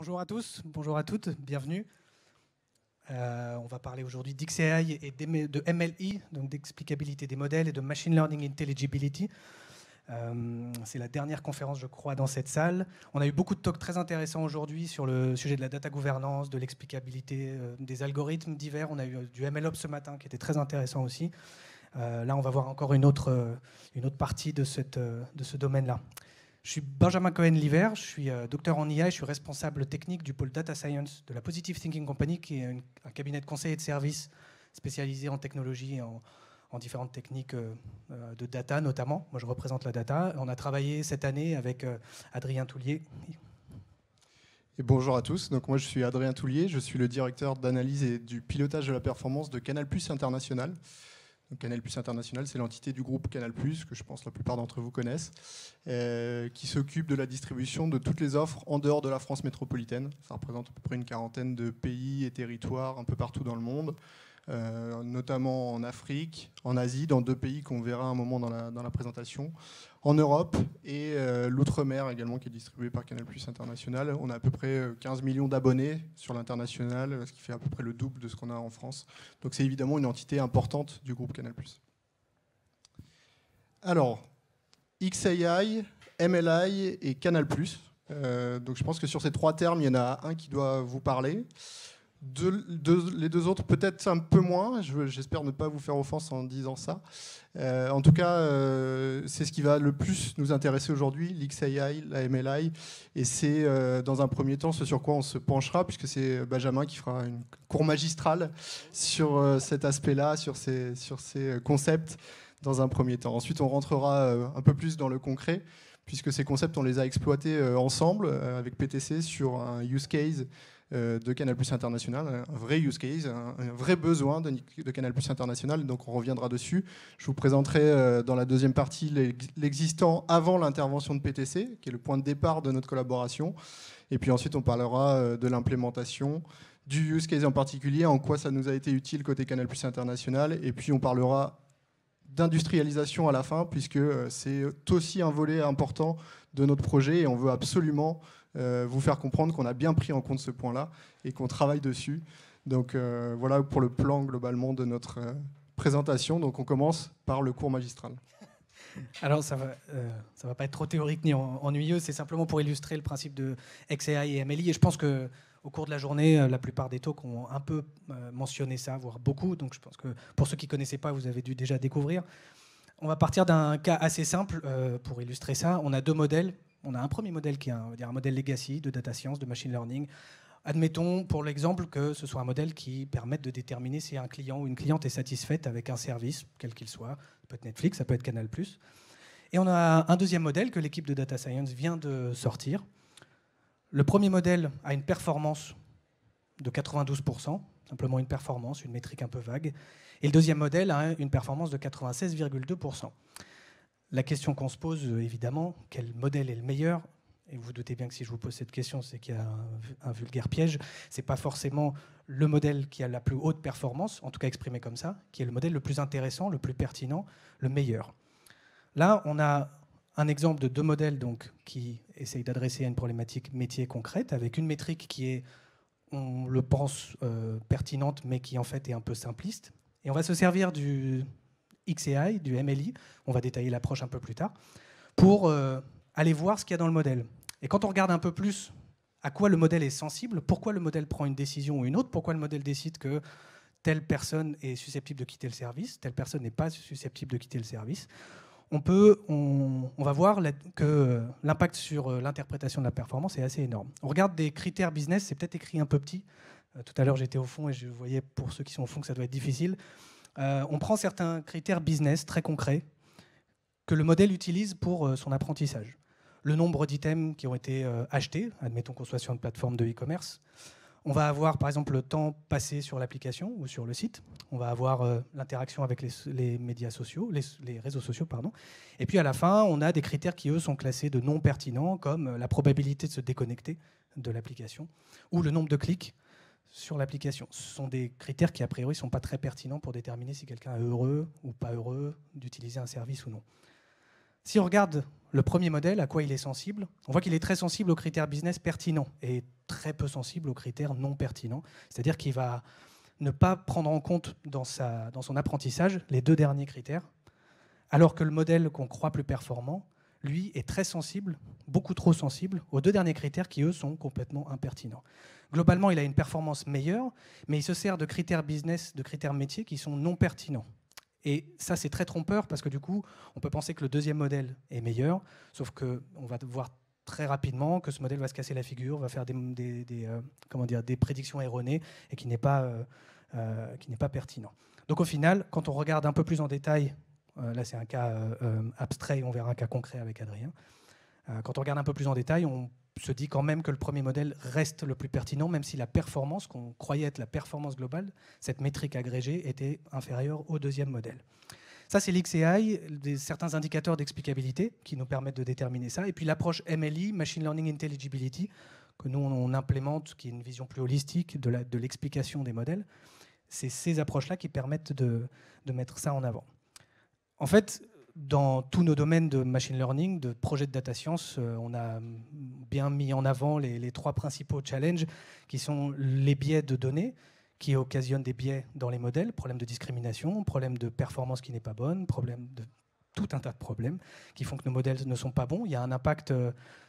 Bonjour à tous, bonjour à toutes, bienvenue. On va parler aujourd'hui d'XAI et de MLI, donc d'explicabilité des modèles et de Machine Learning Intelligibility. C'est la dernière conférence, je crois, dans cette salle. On a eu beaucoup de talks très intéressants aujourd'hui sur le sujet de la data gouvernance, de l'explicabilité des algorithmes divers. On a eu du MLOps ce matin qui était très intéressant aussi. Là, on va voir encore une autre partie de ce domaine-là. Je suis Benjamin Cohen-Liver, je suis docteur en IA et je suis responsable technique du pôle Data Science de la Positive Thinking Company, qui est un cabinet de conseil et de services spécialisé en technologie et en différentes techniques de data notamment. Moi, je représente la data. On a travaillé cette année avec Adrien Toulier. Et bonjour à tous, donc moi je suis Adrien Toulier, je suis le directeur d'analyse et du pilotage de la performance de Canal+ International. Donc Canal+ International, c'est l'entité du groupe Canal+, que je pense la plupart d'entre vous connaissent, qui s'occupe de la distribution de toutes les offres en dehors de la France métropolitaine. Ça représente à peu près une quarantaine de pays et territoires un peu partout dans le monde, notamment en Afrique, en Asie, dans 2 pays qu'on verra un moment dans la présentation, en Europe et l'outre-mer également, qui est distribué par Canal+ International. On a à peu près 15 millions d'abonnés sur l'international, ce qui fait à peu près le double de ce qu'on a en France. Donc c'est évidemment une entité importante du groupe Canal+. Alors, XAI, MLI et Canal+. Donc je pense que sur ces 3 termes, il y en a un qui doit vous parler. Les 2 autres, peut-être un peu moins. J'espère ne pas vous faire offense en disant ça. En tout cas, c'est ce qui va le plus nous intéresser aujourd'hui, l'XAI, la MLI. Et c'est dans un premier temps ce sur quoi on se penchera, puisque c'est Benjamin qui fera une cour magistrale sur cet aspect-là, sur ces concepts dans un premier temps. Ensuite, on rentrera un peu plus dans le concret, puisque ces concepts, on les a exploités ensemble avec PTC sur un use case de Canal+ International, un vrai use case, un vrai besoin de Canal+ International, donc on reviendra dessus. Je vous présenterai dans la deuxième partie l'existant avant l'intervention de PTC, qui est le point de départ de notre collaboration, et puis ensuite on parlera de l'implémentation, du use case en particulier, en quoi ça nous a été utile côté Canal+ International, et puis on parlera d'industrialisation à la fin, puisque c'est aussi un volet important de notre projet, et on veut absolument vous faire comprendre qu'on a bien pris en compte ce point-là et qu'on travaille dessus. Donc voilà pour le plan globalement de notre présentation. Donc on commence par le cours magistral. Alors ça va pas être trop théorique ni ennuyeux, c'est simplement pour illustrer le principe de XAI et MLI. Et je pense qu'au cours de la journée, la plupart des talks ont un peu mentionné ça, voire beaucoup. Donc je pense que pour ceux qui ne connaissaient pas, vous avez dû déjà découvrir. On va partir d'un cas assez simple pour illustrer ça. On a 2 modèles. On a un premier modèle qui est un modèle legacy de data science, de machine learning. Admettons pour l'exemple que ce soit un modèle qui permette de déterminer si un client ou une cliente est satisfaite avec un service, quel qu'il soit. Ça peut être Netflix, ça peut être Canal+. Et on a un deuxième modèle que l'équipe de data science vient de sortir. Le premier modèle a une performance de 92%, simplement une performance, une métrique un peu vague. Et le deuxième modèle a une performance de 96,2%. La question qu'on se pose, évidemment, quel modèle est le meilleur? Et vous vous doutez bien que si je vous pose cette question, c'est qu'il y a un vulgaire piège. Ce n'est pas forcément le modèle qui a la plus haute performance, en tout cas exprimé comme ça, qui est le modèle le plus intéressant, le plus pertinent, le meilleur. Là, on a un exemple de 2 modèles donc, qui essayent d'adresser à une problématique métier concrète, avec une métrique qui est, on le pense, pertinente, mais qui en fait est un peu simpliste. Et on va se servir du XAI, du MLI, on va détailler l'approche un peu plus tard, pour aller voir ce qu'il y a dans le modèle. Et quand on regarde un peu plus à quoi le modèle est sensible, pourquoi le modèle prend une décision ou une autre, pourquoi le modèle décide que telle personne est susceptible de quitter le service, telle personne n'est pas susceptible de quitter le service, on va voir que l'impact sur l'interprétation de la performance est assez énorme. On regarde des critères business, c'est peut-être écrit un peu petit. Tout à l'heure, j'étais au fond et je voyais pour ceux qui sont au fond que ça doit être difficile. On prend certains critères business très concrets que le modèle utilise pour son apprentissage. Le nombre d'items qui ont été achetés, admettons qu'on soit sur une plateforme de e-commerce. On va avoir par exemple le temps passé sur l'application ou sur le site. On va avoir l'interaction avec les médias sociaux, les réseaux sociaux, pardon. Et puis à la fin, on a des critères qui, eux, sont classés de non pertinents, comme la probabilité de se déconnecter de l'application ou le nombre de clics sur l'application. Ce sont des critères qui, a priori, ne sont pas très pertinents pour déterminer si quelqu'un est heureux ou pas heureux d'utiliser un service ou non. Si on regarde le premier modèle, à quoi il est sensible, on voit qu'il est très sensible aux critères business pertinents et très peu sensible aux critères non pertinents. C'est-à-dire qu'il va ne pas prendre en compte dans son apprentissage les 2 derniers critères, alors que le modèle qu'on croit plus performant, lui, est très sensible, beaucoup trop sensible, aux 2 derniers critères qui, eux, sont complètement impertinents. Globalement, il a une performance meilleure, mais il se sert de critères business, de critères métiers qui sont non pertinents. Et ça, c'est très trompeur parce que du coup, on peut penser que le deuxième modèle est meilleur, sauf qu'on va voir très rapidement que ce modèle va se casser la figure, va faire des prédictions erronées et qui n'est pas pertinent. Donc au final, quand on regarde un peu plus en détail, là c'est un cas abstrait, on verra un cas concret avec Adrien, quand on regarde un peu plus en détail, on se dit quand même que le premier modèle reste le plus pertinent, même si la performance, qu'on croyait être la performance globale, cette métrique agrégée, était inférieure au deuxième modèle. Ça, c'est l'XAI, certains indicateurs d'explicabilité qui nous permettent de déterminer ça. Et puis l'approche MLI, Machine Learning Intelligibility, que nous, on implémente, qui est une vision plus holistique de l'explication des modèles. C'est ces approches-là qui permettent de mettre ça en avant. En fait, dans tous nos domaines de machine learning, de projets de data science, on a bien mis en avant les 3 principaux challenges qui sont les biais de données, qui occasionnent des biais dans les modèles, problème de discrimination, problème de performance qui n'est pas bonne, problème de tout un tas de problèmes qui font que nos modèles ne sont pas bons. Il y a un impact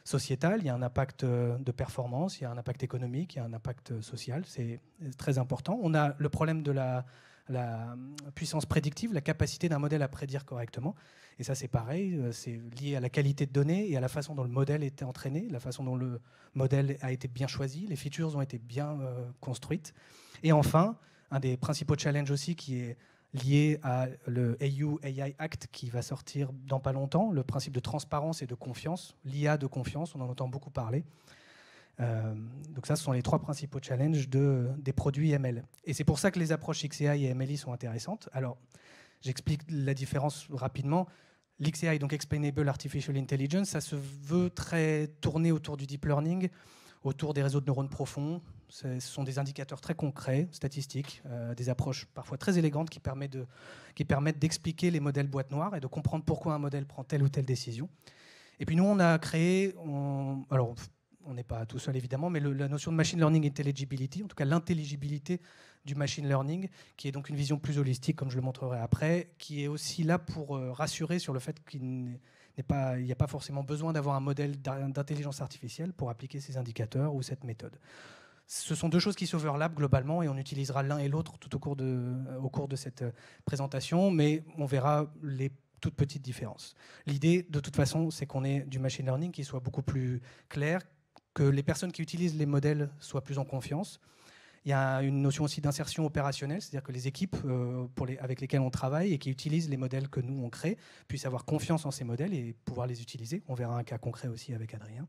sociétal, il y a un impact de performance, il y a un impact économique, il y a un impact social. C'est très important. On a le problème de la puissance prédictive, la capacité d'un modèle à prédire correctement. Et ça, c'est pareil, c'est lié à la qualité de données et à la façon dont le modèle était entraîné, la façon dont le modèle a été bien choisi, les features ont été bien construites. Et enfin, un des principaux challenges aussi qui est lié à le EU AI Act qui va sortir dans pas longtemps, le principe de transparence et de confiance, l'IA de confiance, on en entend beaucoup parler. Donc ça, ce sont les 3 principaux challenges des produits ML. Et c'est pour ça que les approches XAI et MLI sont intéressantes. Alors, j'explique la différence rapidement. L'XAI, donc Explainable Artificial Intelligence, ça se veut très tourné autour du deep learning, autour des réseaux de neurones profonds. Ce sont des indicateurs très concrets, statistiques, des approches parfois très élégantes qui permettent d'expliquer les modèles boîte noire et de comprendre pourquoi un modèle prend telle ou telle décision. Et puis nous, on a créé... Alors, on n'est pas tout seul évidemment, mais la notion de machine learning intelligibility, en tout cas l'intelligibilité du machine learning, qui est donc une vision plus holistique, comme je le montrerai après, qui est aussi là pour rassurer sur le fait qu'il n'y a pas forcément besoin d'avoir un modèle d'intelligence artificielle pour appliquer ces indicateurs ou cette méthode. Ce sont 2 choses qui s'overlappent globalement et on utilisera l'un et l'autre tout au cours de cette présentation, mais on verra les toutes petites différences. L'idée, de toute façon, c'est qu'on ait du machine learning qui soit beaucoup plus clair, que les personnes qui utilisent les modèles soient plus en confiance. Il y a une notion aussi d'insertion opérationnelle, c'est-à-dire que les équipes avec lesquelles on travaille et qui utilisent les modèles que nous, on crée, puissent avoir confiance en ces modèles et pouvoir les utiliser. On verra un cas concret aussi avec Adrien.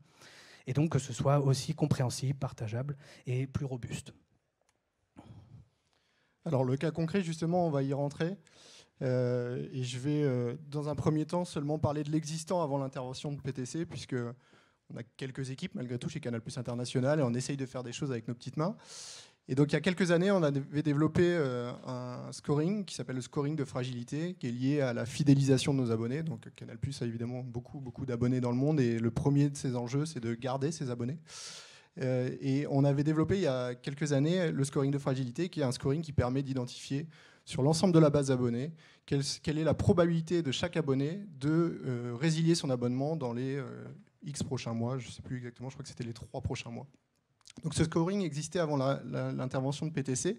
Et donc que ce soit aussi compréhensible, partageable et plus robuste. Alors le cas concret, justement, on va y rentrer. Et je vais, dans un premier temps, seulement parler de l'existant avant l'intervention de PTC, puisque on a quelques équipes, malgré tout, chez Canal+ International, et on essaye de faire des choses avec nos petites mains. Et donc, il y a quelques années, on avait développé un scoring qui s'appelle le scoring de fragilité, qui est lié à la fidélisation de nos abonnés. Donc, Canal+ a évidemment beaucoup d'abonnés dans le monde, et le premier de ses enjeux, c'est de garder ses abonnés. Et on avait développé, il y a quelques années, le scoring de fragilité, qui est un scoring qui permet d'identifier sur l'ensemble de la base d'abonnés quelle est la probabilité de chaque abonné de résilier son abonnement dans les X prochains mois, je ne sais plus exactement, je crois que c'était les 3 prochains mois. Donc ce scoring existait avant l'intervention de PTC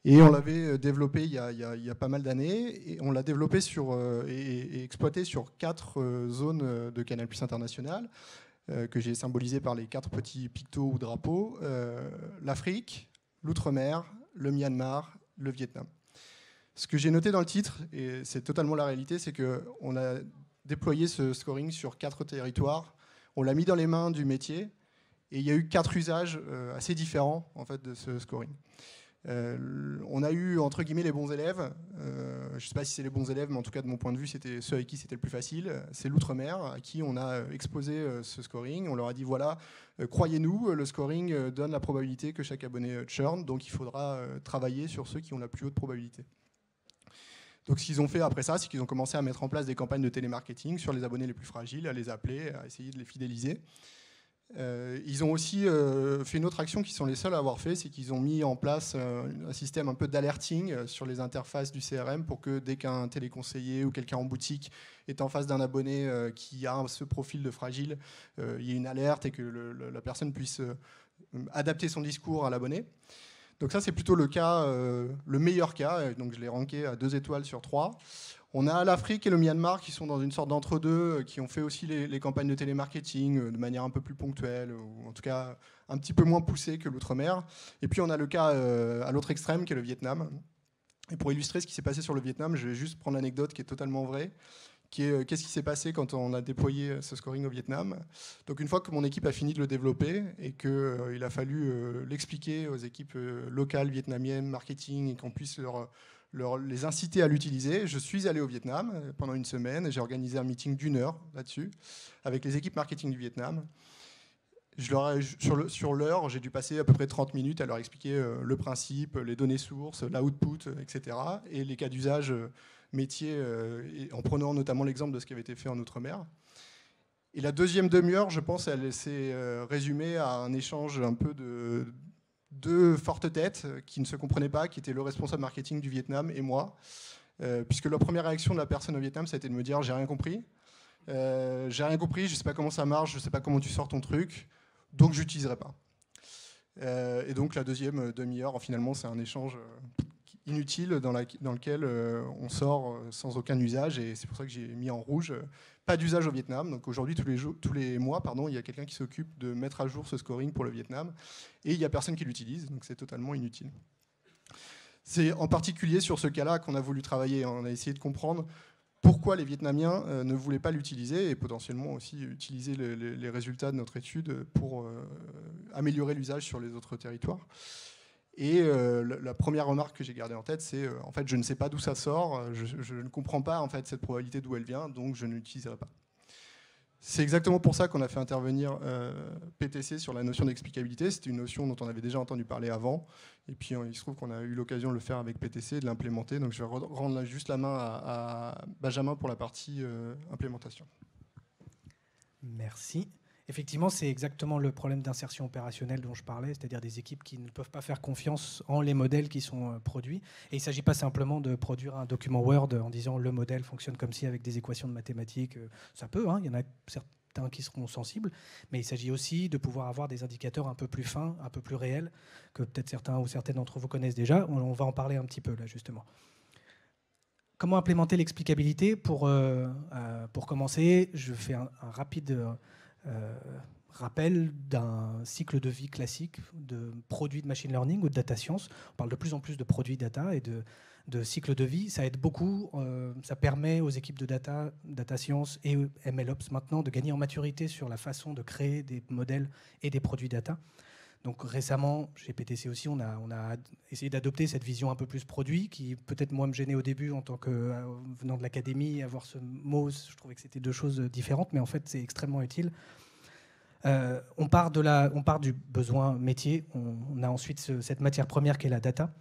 et on l'avait développé il y a pas mal d'années et on l'a développé et exploité sur 4 zones de Canal+ International que j'ai symbolisées par les 4 petits pictos ou drapeaux, l'Afrique, l'Outre-mer, le Myanmar, le Vietnam. Ce que j'ai noté dans le titre, et c'est totalement la réalité, c'est qu'on a déployé ce scoring sur 4 territoires. On l'a mis dans les mains du métier et il y a eu 4 usages assez différents en fait, de ce scoring. On a eu entre guillemets les bons élèves. Je ne sais pas si c'est les bons élèves, mais en tout cas de mon point de vue, c'était ceux avec qui c'était le plus facile. C'est l'Outre-mer à qui on a exposé ce scoring. On leur a dit voilà, croyez-nous, le scoring donne la probabilité que chaque abonné churn, donc il faudra travailler sur ceux qui ont la plus haute probabilité. Donc ce qu'ils ont fait après ça, c'est qu'ils ont commencé à mettre en place des campagnes de télémarketing sur les abonnés les plus fragiles, à les appeler, à essayer de les fidéliser. Ils ont aussi fait une autre action qu'ils sont les seuls à avoir fait, c'est qu'ils ont mis en place un système un peu d'alerting sur les interfaces du CRM pour que dès qu'un téléconseiller ou quelqu'un en boutique est en face d'un abonné qui a ce profil de fragile, il y ait une alerte et que la personne puisse adapter son discours à l'abonné. Donc ça, c'est plutôt le cas, le meilleur cas. Donc je l'ai ranké à 2 étoiles sur 3. On a l'Afrique et le Myanmar qui sont dans une sorte d'entre-deux, qui ont fait aussi les campagnes de télémarketing de manière un peu plus ponctuelle, ou en tout cas un petit peu moins poussée que l'outre-mer. Et puis on a le cas à l'autre extrême, qui est le Vietnam. Et pour illustrer ce qui s'est passé sur le Vietnam, je vais juste prendre l'anecdote qui est totalement vraie, qui est qu'est-ce qui s'est passé quand on a déployé ce scoring au Vietnam. Donc une fois que mon équipe a fini de le développer et qu'il a fallu l'expliquer aux équipes locales vietnamiennes, marketing, et qu'on puisse les inciter à l'utiliser, je suis allé au Vietnam pendant une semaine et j'ai organisé un meeting d'1 heure là-dessus avec les équipes marketing du Vietnam. Sur l'heure, j'ai dû passer à peu près 30 minutes à leur expliquer le principe, les données sources, l'output, etc. et les cas d'usage métier, en prenant notamment l'exemple de ce qui avait été fait en Outre-mer. Et la deuxième demi-heure, je pense, elle s'est résumée à un échange un peu de deux fortes têtes qui ne se comprenaient pas, qui étaient le responsable marketing du Vietnam et moi, puisque la première réaction de la personne au Vietnam, ça a été de me dire « j'ai rien compris, je ne sais pas comment ça marche, je ne sais pas comment tu sors ton truc, donc je n'utiliserai pas ». Et donc la deuxième demi-heure, finalement, c'est un échange inutile dans lequel on sort sans aucun usage, et c'est pour ça que j'ai mis en rouge pas d'usage au Vietnam. Donc aujourd'hui, tous les mois, il y a quelqu'un qui s'occupe de mettre à jour ce scoring pour le Vietnam, et il n'y a personne qui l'utilise, donc c'est totalement inutile. C'est en particulier sur ce cas-là qu'on a voulu travailler. On a essayé de comprendre pourquoi les Vietnamiens ne voulaient pas l'utiliser, et potentiellement aussi utiliser les résultats de notre étude pour améliorer l'usage sur les autres territoires. Et la première remarque que j'ai gardée en tête, c'est en fait, je ne sais pas d'où ça sort, je ne comprends pas en fait cette probabilité d'où elle vient, donc je ne l'utiliserai pas. C'est exactement pour ça qu'on a fait intervenir PTC sur la notion d'explicabilité. C'était une notion dont on avait déjà entendu parler avant, et puis il se trouve qu'on a eu l'occasion de le faire avec PTC et de l'implémenter. Donc je vais rendre juste la main à Benjamin pour la partie implémentation. Merci. Effectivement, c'est exactement le problème d'insertion opérationnelle dont je parlais, c'est-à-dire des équipes qui ne peuvent pas faire confiance en les modèles qui sont produits. Et il ne s'agit pas simplement de produire un document Word en disant le modèle fonctionne comme ci avec des équations de mathématiques. Ça peut, il y en a certains qui seront sensibles, mais il s'agit aussi de pouvoir avoir des indicateurs un peu plus fins, un peu plus réels, que peut-être certains ou certaines d'entre vous connaissent déjà. On va en parler un petit peu là, justement. Comment implémenter l'explicabilité ? Pour commencer, je fais un rapide rappel d'un cycle de vie classique de produits de machine learning ou de data science. On parle de plus en plus de produits data et de cycle de vie. Ça aide beaucoup. Ça permet aux équipes de data science et MLOps maintenant de gagner en maturité sur la façon de créer des modèles et des produits data. Donc récemment, chez PTC aussi, on a essayé d'adopter cette vision un peu plus produit, qui peut-être moi me gênait au début en tant que venant de l'académie, avoir ce mot, je trouvais que c'était deux choses différentes, mais en fait c'est extrêmement utile. On part du besoin métier, on a ensuite cette matière première qui est la data,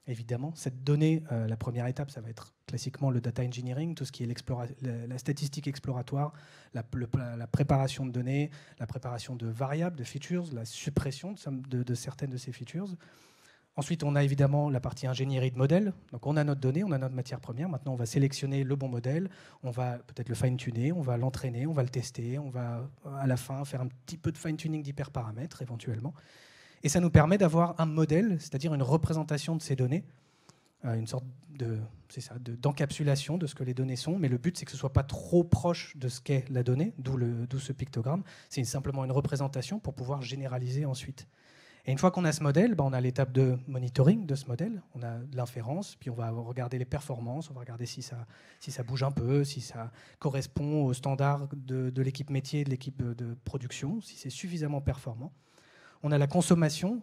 évidemment. Cette donnée, la première étape, ça va être classiquement le data engineering, tout ce qui est la statistique exploratoire, la préparation de données, la préparation de variables, de features, la suppression de certaines de ces features. Ensuite, on a évidemment la partie ingénierie de modèle. Donc on a notre donnée, on a notre matière première. Maintenant, on va sélectionner le bon modèle, on va peut-être le fine-tuner, on va l'entraîner, on va le tester, on va à la fin faire un petit peu de fine-tuning d'hyperparamètres éventuellement. Et ça nous permet d'avoir un modèle, c'est-à-dire une représentation de ces données, une sorte d'encapsulation de ce que les données sont, mais le but, c'est que ce ne soit pas trop proche de ce qu'est la donnée, d'où ce pictogramme. C'est simplement une représentation pour pouvoir généraliser ensuite. Et une fois qu'on a ce modèle, on a l'étape de monitoring de ce modèle, on a de l'inférence, puis on va regarder les performances, on va regarder si ça bouge un peu, si ça correspond aux standards de l'équipe métier, de l'équipe de production, si c'est suffisamment performant. On a la consommation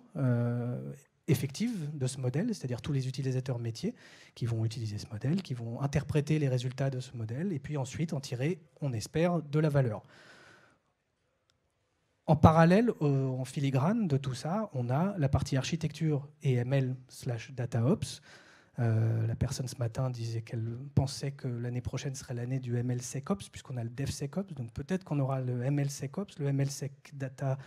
effective de ce modèle, c'est-à-dire tous les utilisateurs métiers qui vont utiliser ce modèle, qui vont interpréter les résultats de ce modèle, et puis ensuite en tirer, on espère, de la valeur. En parallèle, en filigrane de tout ça, on a la partie architecture et ML/DataOps, La personne ce matin disait qu'elle pensait que l'année prochaine serait l'année du MLSecOps, puisqu'on a le DevSecOps. Donc peut-être qu'on aura le MLSecOps, le MLSecData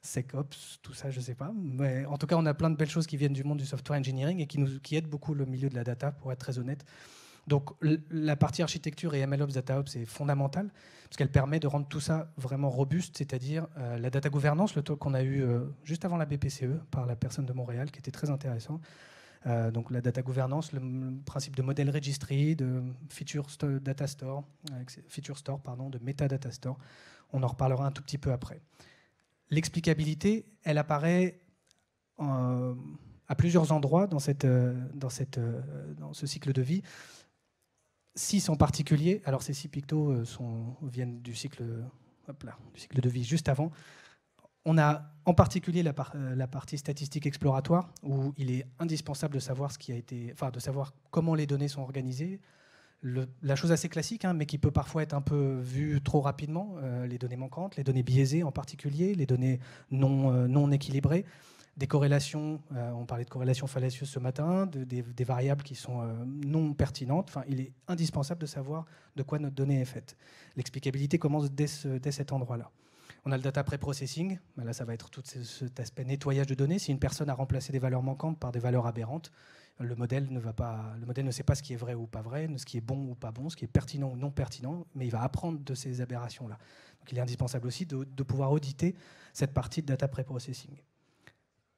SecOps, tout ça, je ne sais pas. Mais en tout cas, on a plein de belles choses qui viennent du monde du software engineering et qui aident beaucoup le milieu de la data, pour être très honnête. Donc la partie architecture et MLOps, DataOps est fondamentale, parce qu'elle permet de rendre tout ça vraiment robuste, c'est-à-dire la data gouvernance, le talk qu'on a eu juste avant la BPCE par la personne de Montréal, qui était très intéressant. Donc la data gouvernance, le principe de modèle registry, de data store, feature store, pardon, de metadata store. On en reparlera un tout petit peu après. L'explicabilité, elle apparaît à plusieurs endroits dans ce cycle de vie. 6 en particulier, alors ces 6 pictos viennent du cycle de vie juste avant. On a en particulier la partie statistique exploratoire, où il est indispensable de savoir de savoir comment les données sont organisées. La chose assez classique, mais qui peut parfois être un peu vue trop rapidement, les données manquantes, les données biaisées en particulier, les données non équilibrées, des corrélations, on parlait de corrélations fallacieuses ce matin, des variables qui sont non pertinentes. Enfin, il est indispensable de savoir de quoi notre donnée est faite. L'explicabilité commence dès cet endroit-là. On a le data pre-processing, là ça va être tout cet aspect nettoyage de données. Si une personne a remplacé des valeurs manquantes par des valeurs aberrantes, le modèle ne sait pas ce qui est vrai ou pas vrai, ce qui est bon ou pas bon, ce qui est pertinent ou non pertinent, mais il va apprendre de ces aberrations-là. Donc il est indispensable aussi de pouvoir auditer cette partie de data pre-processing.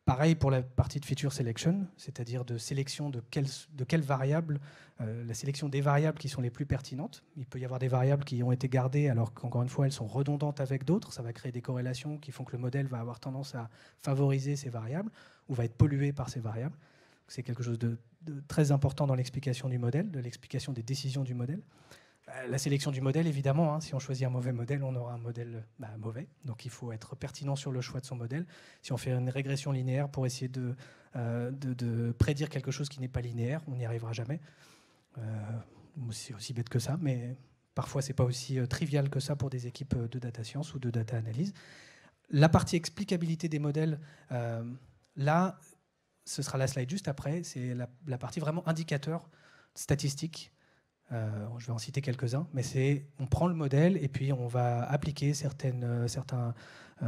Pareil pour la partie de feature selection, c'est-à-dire de sélection de quelles variables, la sélection des variables qui sont les plus pertinentes. Il peut y avoir des variables qui ont été gardées alors qu'encore une fois elles sont redondantes avec d'autres. Ça va créer des corrélations qui font que le modèle va avoir tendance à favoriser ces variables ou va être pollué par ces variables. C'est quelque chose de très important dans l'explication du modèle, de l'explication des décisions du modèle. La sélection du modèle, évidemment, si on choisit un mauvais modèle, on aura un modèle mauvais. Donc il faut être pertinent sur le choix de son modèle. Si on fait une régression linéaire pour essayer de prédire quelque chose qui n'est pas linéaire, on n'y arrivera jamais. C'est aussi bête que ça, mais parfois c'est pas aussi trivial que ça pour des équipes de data science ou de data analyse. La partie explicabilité des modèles, là, ce sera la slide juste après, c'est la partie vraiment indicateur statistique. Je vais en citer quelques-uns, mais on prend le modèle et puis on va appliquer certains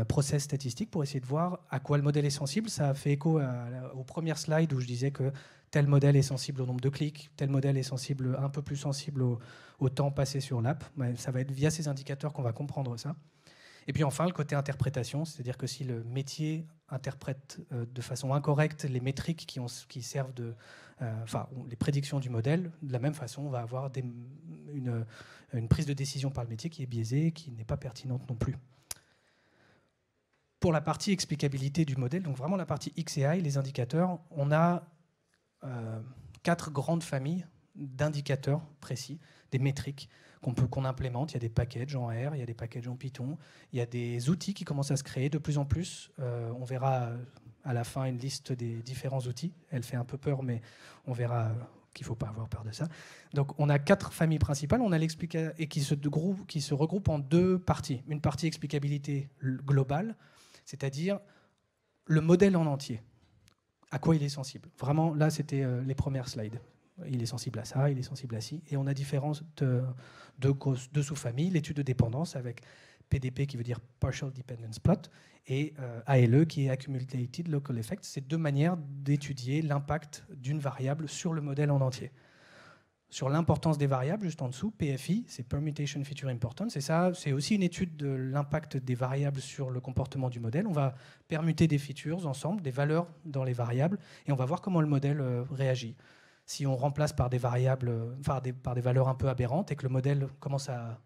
process statistiques pour essayer de voir à quoi le modèle est sensible. Ça a fait écho aux premières slides où je disais que tel modèle est sensible au nombre de clics, tel modèle est un peu plus sensible au temps passé sur l'app. Ça va être via ces indicateurs qu'on va comprendre ça. Et puis enfin, le côté interprétation, c'est-à-dire que si le métier interprète de façon incorrecte les métriques qui servent les prédictions du modèle, de la même façon, on va avoir une prise de décision par le métier qui est biaisée, qui n'est pas pertinente non plus. Pour la partie explicabilité du modèle, donc vraiment la partie X et Y, les indicateurs, on a 4 grandes familles d'indicateurs précis, des métriques qu'on implémente. Il y a des packages en R, il y a des packages en Python, il y a des outils qui commencent à se créer de plus en plus. On verra à la fin une liste des différents outils. Elle fait un peu peur, mais on verra qu'il ne faut pas avoir peur de ça. Donc on a 4 familles principales, on a et qui se regroupent en 2 parties. Une partie explicabilité globale, c'est-à-dire le modèle en entier. À quoi il est sensible. Vraiment, là, c'était les premières slides. Il est sensible à ça, il est sensible à ci. Et on a différentes deux sous-familles. L'étude de dépendance avec PDP qui veut dire Partial Dependence Plot et ALE qui est Accumulated Local Effect. C'est 2 manières d'étudier l'impact d'une variable sur le modèle en entier. Sur l'importance des variables, juste en dessous, PFI, c'est Permutation Feature Importance. Et ça, c'est aussi une étude de l'impact des variables sur le comportement du modèle. On va permuter des features ensemble, des valeurs dans les variables, et on va voir comment le modèle réagit. Si on remplace par des variables, par des valeurs un peu aberrantes et que le modèle commence à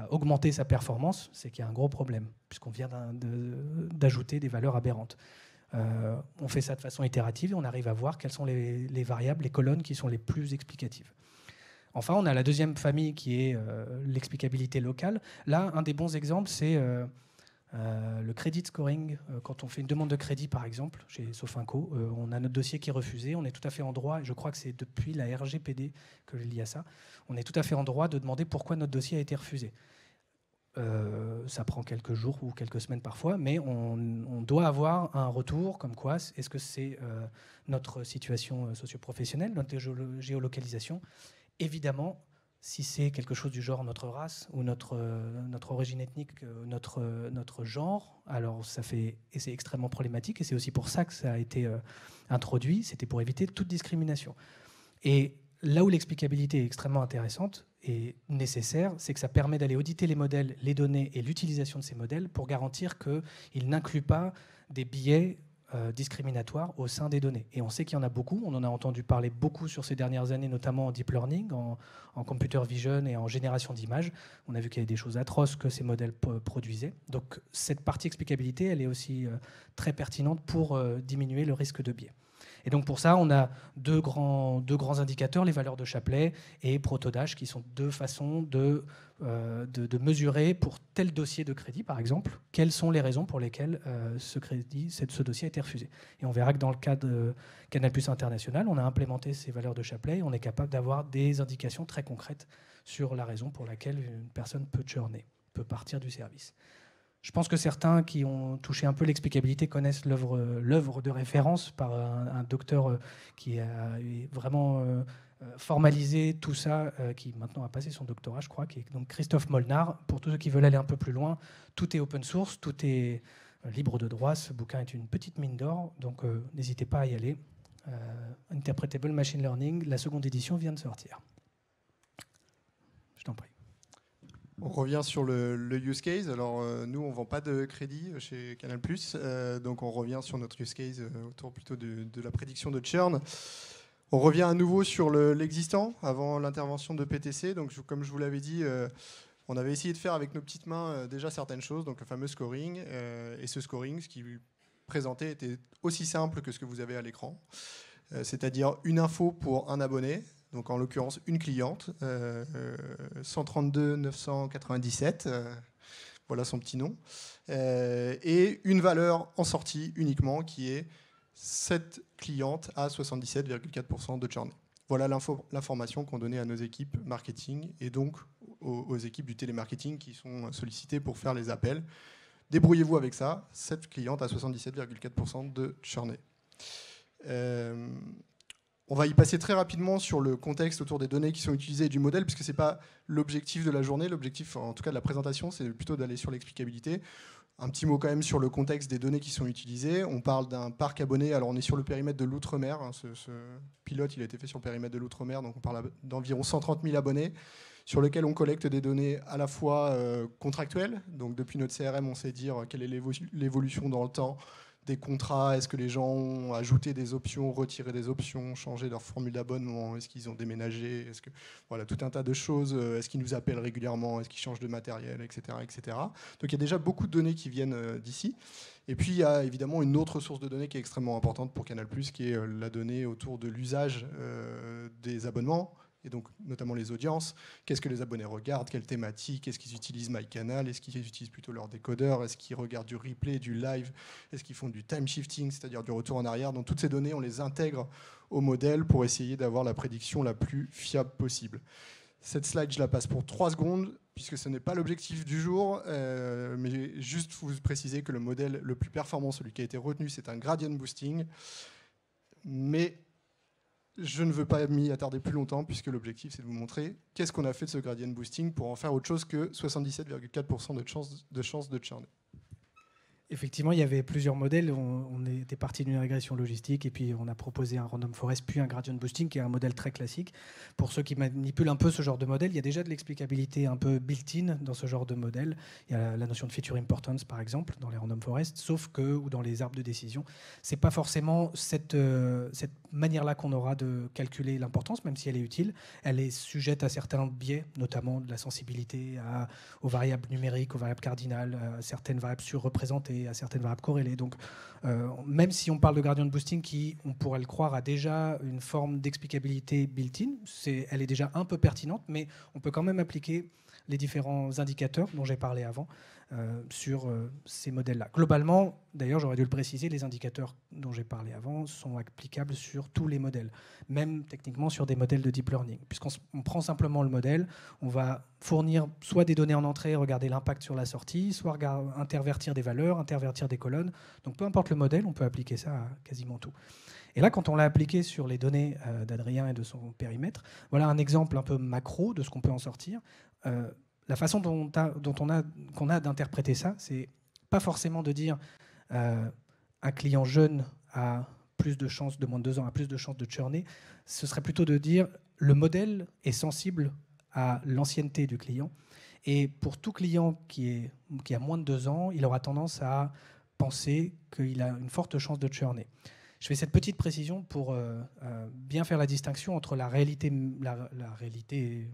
augmenter sa performance, c'est qu'il y a un gros problème, puisqu'on vient d'ajouter des valeurs aberrantes. On fait ça de façon itérative et on arrive à voir quelles sont les variables, les colonnes qui sont les plus explicatives. Enfin, on a la deuxième famille qui est l'explicabilité locale. Là, un des bons exemples, c'est le credit scoring. Quand on fait une demande de crédit, par exemple, chez Sofinco, on a notre dossier qui est refusé. On est tout à fait en droit, et je crois que c'est depuis la RGPD que je lis à ça, on est tout à fait en droit de demander pourquoi notre dossier a été refusé. Ça prend quelques jours ou quelques semaines parfois, mais on doit avoir un retour comme quoi, est-ce que c'est notre situation socio-professionnelle, notre géolocalisation. Évidemment, si c'est quelque chose du genre notre race ou notre origine ethnique, notre genre, alors ça fait, et c'est extrêmement problématique, et c'est aussi pour ça que ça a été introduit, c'était pour éviter toute discrimination. Et là où l'explicabilité est extrêmement intéressante et nécessaire, c'est que ça permet d'aller auditer les modèles, les données et l'utilisation de ces modèles pour garantir qu'ils n'incluent pas des biais discriminatoires au sein des données. Et on sait qu'il y en a beaucoup, on en a entendu parler beaucoup sur ces dernières années, notamment en deep learning, en computer vision et en génération d'images. On a vu qu'il y avait des choses atroces que ces modèles produisaient. Donc cette partie explicabilité, elle est aussi très pertinente pour diminuer le risque de biais. Et donc pour ça, on a deux grands indicateurs, les valeurs de Shapley et Protodash, qui sont deux façons de mesurer pour tel dossier de crédit, par exemple, quelles sont les raisons pour lesquelles ce dossier a été refusé. Et on verra que dans le cas de Canal+ International, on a implémenté ces valeurs de Shapley et on est capable d'avoir des indications très concrètes sur la raison pour laquelle une personne peut churner, peut partir du service. Je pense que certains qui ont touché un peu l'explicabilité connaissent l'œuvre de référence par un docteur qui a vraiment formalisé tout ça, qui maintenant a passé son doctorat, je crois, qui est donc Christophe Molnar. Pour tous ceux qui veulent aller un peu plus loin, tout est open source, tout est libre de droit. Ce bouquin est une petite mine d'or, donc n'hésitez pas à y aller. Interpretable Machine Learning, la seconde édition vient de sortir. Je t'en prie. On revient sur le use case. Alors, nous, on ne vend pas de crédit chez Canal+, donc on revient sur notre use case autour plutôt de la prédiction de churn. On revient à nouveau sur l'existant, avant l'intervention de PTC. Donc, comme je vous l'avais dit, on avait essayé de faire avec nos petites mains déjà certaines choses, donc le fameux scoring. Et ce scoring, ce qui présentait, était aussi simple que ce que vous avez à l'écran. C'est-à-dire une info pour un abonné, donc en l'occurrence une cliente, 132 997, voilà son petit nom, et une valeur en sortie uniquement qui est cette cliente à 77,4% de churn. Voilà l'information qu'on donnait à nos équipes marketing et donc aux équipes du télémarketing qui sont sollicitées pour faire les appels. Débrouillez-vous avec ça, cette cliente à 77,4% de churn. On va y passer très rapidement sur le contexte autour des données qui sont utilisées et du modèle, puisque ce n'est pas l'objectif de la journée. L'objectif, en tout cas de la présentation, c'est plutôt d'aller sur l'explicabilité. Un petit mot quand même sur le contexte des données qui sont utilisées. On parle d'un parc abonné. Alors on est sur le périmètre de l'outre-mer. Ce pilote, il a été fait sur le périmètre de l'outre-mer. Donc on parle d'environ 130 000 abonnés sur lesquels on collecte des données à la fois contractuelles. Donc depuis notre CRM, on sait dire quelle est l'évolution dans le temps des contrats, est-ce que les gens ont ajouté des options, retiré des options, changé leur formule d'abonnement, est-ce qu'ils ont déménagé, est-ce que voilà, tout un tas de choses, est-ce qu'ils nous appellent régulièrement, est-ce qu'ils changent de matériel, etc., etc. Donc il y a déjà beaucoup de données qui viennent d'ici. Et puis il y a évidemment une autre source de données qui est extrêmement importante pour Canal+, qui est la donnée autour de l'usage des abonnements, et donc notamment les audiences. Qu'est-ce que les abonnés regardent? Quelle thématique? Est-ce qu'ils utilisent MyCanal? Est-ce qu'ils utilisent plutôt leur décodeur? Est-ce qu'ils regardent du replay, du live? Est-ce qu'ils font du time shifting, c'est-à-dire du retour en arrière? Donc toutes ces données, on les intègre au modèle pour essayer d'avoir la prédiction la plus fiable possible. Cette slide, je la passe pour 3 secondes, puisque ce n'est pas l'objectif du jour, mais juste vous préciser que le modèle le plus performant, celui qui a été retenu, c'est un gradient boosting. Mais je ne veux pas m'y attarder plus longtemps, puisque l'objectif, c'est de vous montrer qu'est-ce qu'on a fait de ce gradient boosting pour en faire autre chose que 77,4% de chance de churn. Effectivement, il y avait plusieurs modèles. On était parti d'une régression logistique et puis on a proposé un random forest puis un gradient boosting qui est un modèle très classique. Pour ceux qui manipulent un peu ce genre de modèle, il y a déjà de l'explicabilité un peu built-in dans ce genre de modèle. Il y a la notion de feature importance par exemple dans les random forests, sauf que, ou dans les arbres de décision, c'est pas forcément cette manière-là qu'on aura de calculer l'importance, même si elle est utile. Elle est sujette à certains biais, notamment de la sensibilité aux variables numériques, aux variables cardinales, à certaines variables surreprésentées, à certaines variables corrélées. Donc, même si on parle de gradient boosting qui, on pourrait le croire, a déjà une forme d'explicabilité built-in, elle est déjà un peu pertinente, mais on peut quand même appliquer les différents indicateurs dont j'ai parlé avant sur ces modèles-là. Globalement, d'ailleurs, j'aurais dû le préciser, les indicateurs dont j'ai parlé avant sont applicables sur tous les modèles, même techniquement sur des modèles de deep learning. Puisqu'on prend simplement le modèle, on va fournir soit des données en entrée, regarder l'impact sur la sortie, soit intervertir des valeurs, intervertir des colonnes. Donc peu importe le modèle, on peut appliquer ça à quasiment tout. Et là, quand on l'a appliqué sur les données d'Adrien et de son périmètre, voilà un exemple un peu macro de ce qu'on peut en sortir. La façon qu'on a d'interpréter ça, c'est pas forcément de dire un client jeune a plus de chances, de moins de 2 ans, a plus de chances de churner. Ce serait plutôt de dire le modèle est sensible à l'ancienneté du client. Et pour tout client qui a moins de 2 ans, il aura tendance à penser qu'il a une forte chance de churner. Je fais cette petite précision pour bien faire la distinction entre la réalité, la réalité,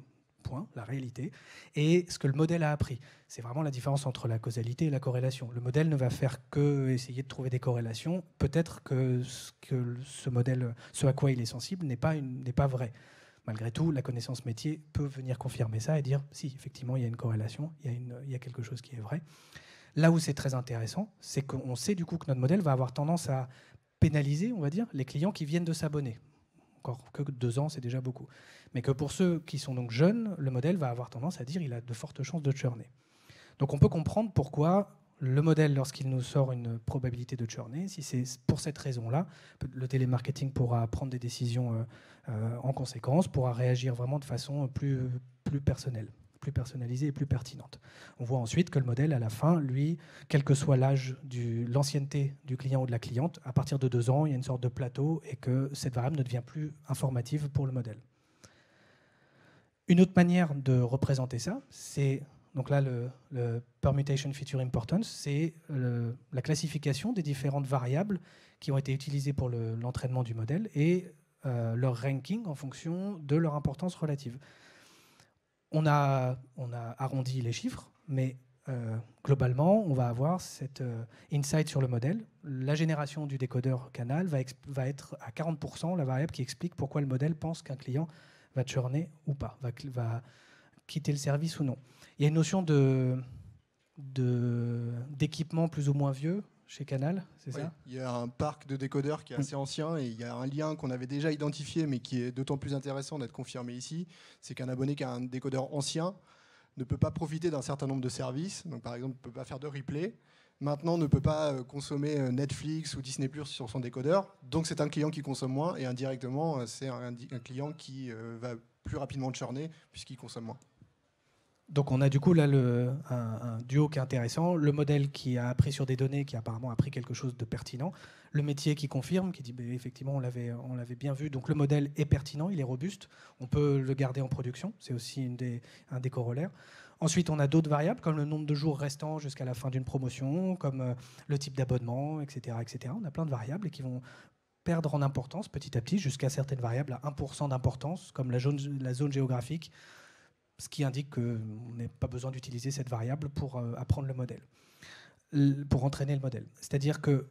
et ce que le modèle a appris. C'est vraiment la différence entre la causalité et la corrélation. Le modèle ne va faire que essayer de trouver des corrélations. Peut-être que ce modèle, ce à quoi il est sensible, n'est pas vrai. Malgré tout, la connaissance métier peut venir confirmer ça et dire si, effectivement, il y a une corrélation, il y a quelque chose qui est vrai. Là où c'est très intéressant, c'est qu'on sait du coup que notre modèle va avoir tendance à pénaliser, on va dire, les clients qui viennent de s'abonner. Encore que 2 ans, c'est déjà beaucoup. Mais que pour ceux qui sont donc jeunes, le modèle va avoir tendance à dire qu'il a de fortes chances de churner. Donc on peut comprendre pourquoi le modèle, lorsqu'il nous sort une probabilité de churner, si c'est pour cette raison-là, le télémarketing pourra prendre des décisions en conséquence, pourra réagir vraiment de façon plus personnelle, plus personnalisée et plus pertinente. On voit ensuite que le modèle, à la fin, lui, quel que soit l'âge, l'ancienneté du client ou de la cliente, à partir de 2 ans, il y a une sorte de plateau et que cette variable ne devient plus informative pour le modèle. Une autre manière de représenter ça, c'est donc là le permutation feature importance, c'est la classification des différentes variables qui ont été utilisées pour l'entraînement du modèle et leur ranking en fonction de leur importance relative. On a arrondi les chiffres, mais globalement, on va avoir cet insight sur le modèle. La génération du décodeur canal va être à 40% la variable qui explique pourquoi le modèle pense qu'un client va churner ou pas, va quitter le service ou non. Il y a une notion d'équipement plus ou moins vieux chez Canal, c'est ça ? Il y a un parc de décodeurs qui est assez ancien et il y a un lien qu'on avait déjà identifié mais qui est d'autant plus intéressant d'être confirmé ici, c'est qu'un abonné qui a un décodeur ancien ne peut pas profiter d'un certain nombre de services, donc par exemple ne peut pas faire de replay, maintenant ne peut pas consommer Netflix ou Disney Plus sur son décodeur, donc c'est un client qui consomme moins et indirectement c'est un client qui va plus rapidement churner puisqu'il consomme moins. Donc on a du coup là un duo qui est intéressant, le modèle qui a appris sur des données, qui apparemment a appris quelque chose de pertinent, le métier qui confirme, qui dit bah, effectivement on l'avait bien vu, donc le modèle est pertinent, il est robuste, on peut le garder en production, c'est aussi un des corollaires. Ensuite on a d'autres variables comme le nombre de jours restants jusqu'à la fin d'une promotion, comme le type d'abonnement, etc., etc. On a plein de variables et qui vont perdre en importance petit à petit jusqu'à certaines variables à 1% d'importance, comme la zone géographique, ce qui indique qu'on n'a pas besoin d'utiliser cette variable pour apprendre le modèle, pour entraîner le modèle. C'est-à-dire que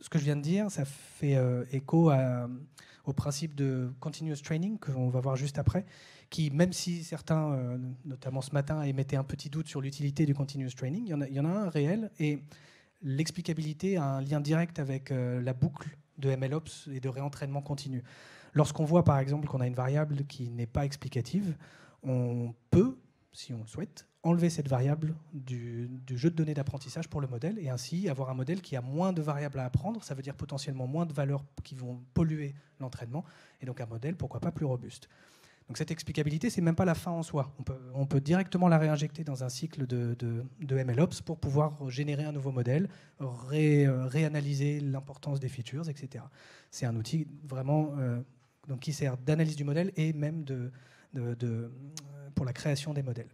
ce que je viens de dire, ça fait écho au principe de continuous training qu'on va voir juste après, qui, même si certains, notamment ce matin, émettaient un petit doute sur l'utilité du continuous training, il y en a un réel, et l'explicabilité a un lien direct avec la boucle de MLOps et de réentraînement continu. Lorsqu'on voit par exemple qu'on a une variable qui n'est pas explicative, on peut, si on le souhaite, enlever cette variable du jeu de données d'apprentissage pour le modèle et ainsi avoir un modèle qui a moins de variables à apprendre, ça veut dire potentiellement moins de valeurs qui vont polluer l'entraînement et donc un modèle, pourquoi pas, plus robuste. Donc cette explicabilité, c'est même pas la fin en soi. On peut directement la réinjecter dans un cycle de MLOps pour pouvoir générer un nouveau modèle, réanalyser l'importance des features, etc. C'est un outil vraiment donc qui sert d'analyse du modèle et même pour la création des modèles.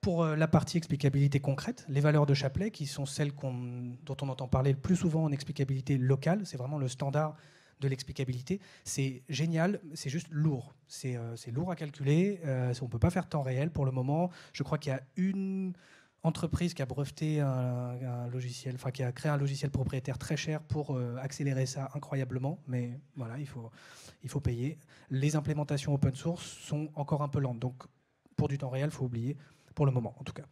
Pour la partie explicabilité concrète, les valeurs de Shapley, qui sont celles dont on entend parler le plus souvent en explicabilité locale, c'est vraiment le standard de l'explicabilité. C'est génial, c'est juste lourd. C'est lourd à calculer, on ne peut pas faire temps réel pour le moment. Je crois qu'il y a une entreprise qui a breveté un logiciel, enfin qui a créé un logiciel propriétaire très cher pour accélérer ça incroyablement, mais voilà, il faut payer. Les implémentations open source sont encore un peu lentes, donc pour du temps réel, il faut oublier, pour le moment en tout cas.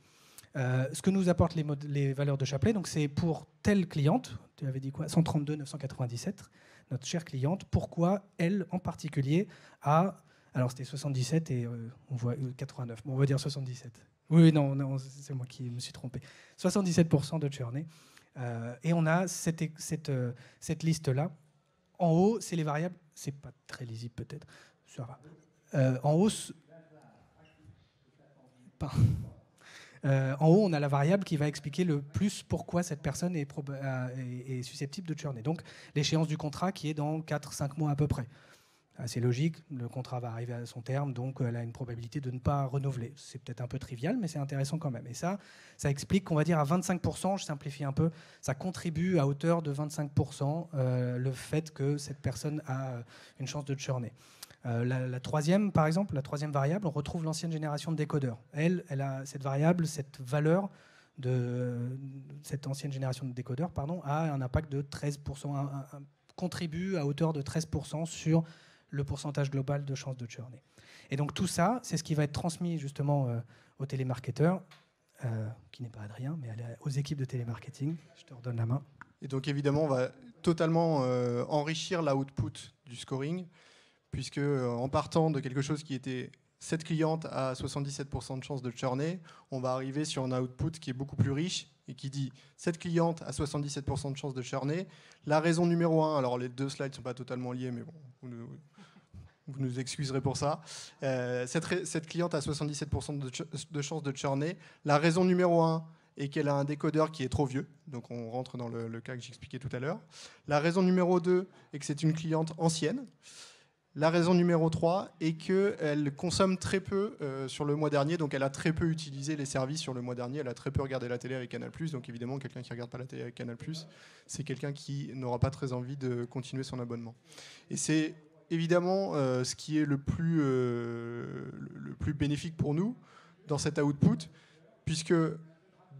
Ce que nous apportent les valeurs de Shapley, donc c'est pour telle cliente, tu avais dit quoi, 132 997, notre chère cliente, pourquoi elle en particulier a, alors c'était 77 et on voit 89, bon, on va dire 77. Oui, non, non, c'est moi qui me suis trompé. 77% de churn. Et on a cette liste-là. En haut, c'est les variables. C'est pas très lisible peut-être. Ça va. En haut, en haut, on a la variable qui va expliquer le plus pourquoi cette personne est susceptible de churner. Donc, l'échéance du contrat qui est dans 4-5 mois à peu près. C'est logique, le contrat va arriver à son terme, donc elle a une probabilité de ne pas renouveler. C'est peut-être un peu trivial, mais c'est intéressant quand même. Et ça explique qu'on va dire à 25%, je simplifie un peu, ça contribue à hauteur de 25% le fait que cette personne a une chance de churner. La troisième, par exemple, la troisième variable, on retrouve l'ancienne génération de décodeurs. Elle a cette variable, cette valeur de cette ancienne génération de décodeurs, a un impact de 13%, contribue à hauteur de 13% sur le pourcentage global de chances de churner. Et donc tout ça, c'est ce qui va être transmis justement aux télémarketeurs, qui n'est pas Adrien, mais aux équipes de télémarketing. Je te redonne la main. Et donc évidemment, on va totalement enrichir l'output du scoring, puisque en partant de quelque chose qui était cette cliente a 77% de chances de churner, on va arriver sur un output qui est beaucoup plus riche et qui dit cette cliente a 77% de chances de churner. La raison numéro 1, alors les deux slides ne sont pas totalement liés, mais bon, vous nous excuserez pour ça. Cette cliente a 77% de chances de churner. La raison numéro 1 est qu'elle a un décodeur qui est trop vieux. Donc on rentre dans le cas que j'expliquais tout à l'heure. La raison numéro 2 est que c'est une cliente ancienne. La raison numéro 3 est qu'elle consomme très peu sur le mois dernier, donc elle a très peu utilisé les services sur le mois dernier, elle a très peu regardé la télé avec Canal+, donc évidemment quelqu'un qui ne regarde pas la télé avec Canal+, c'est quelqu'un qui n'aura pas très envie de continuer son abonnement. Et c'est évidemment ce qui est le plus bénéfique pour nous dans cet output, puisque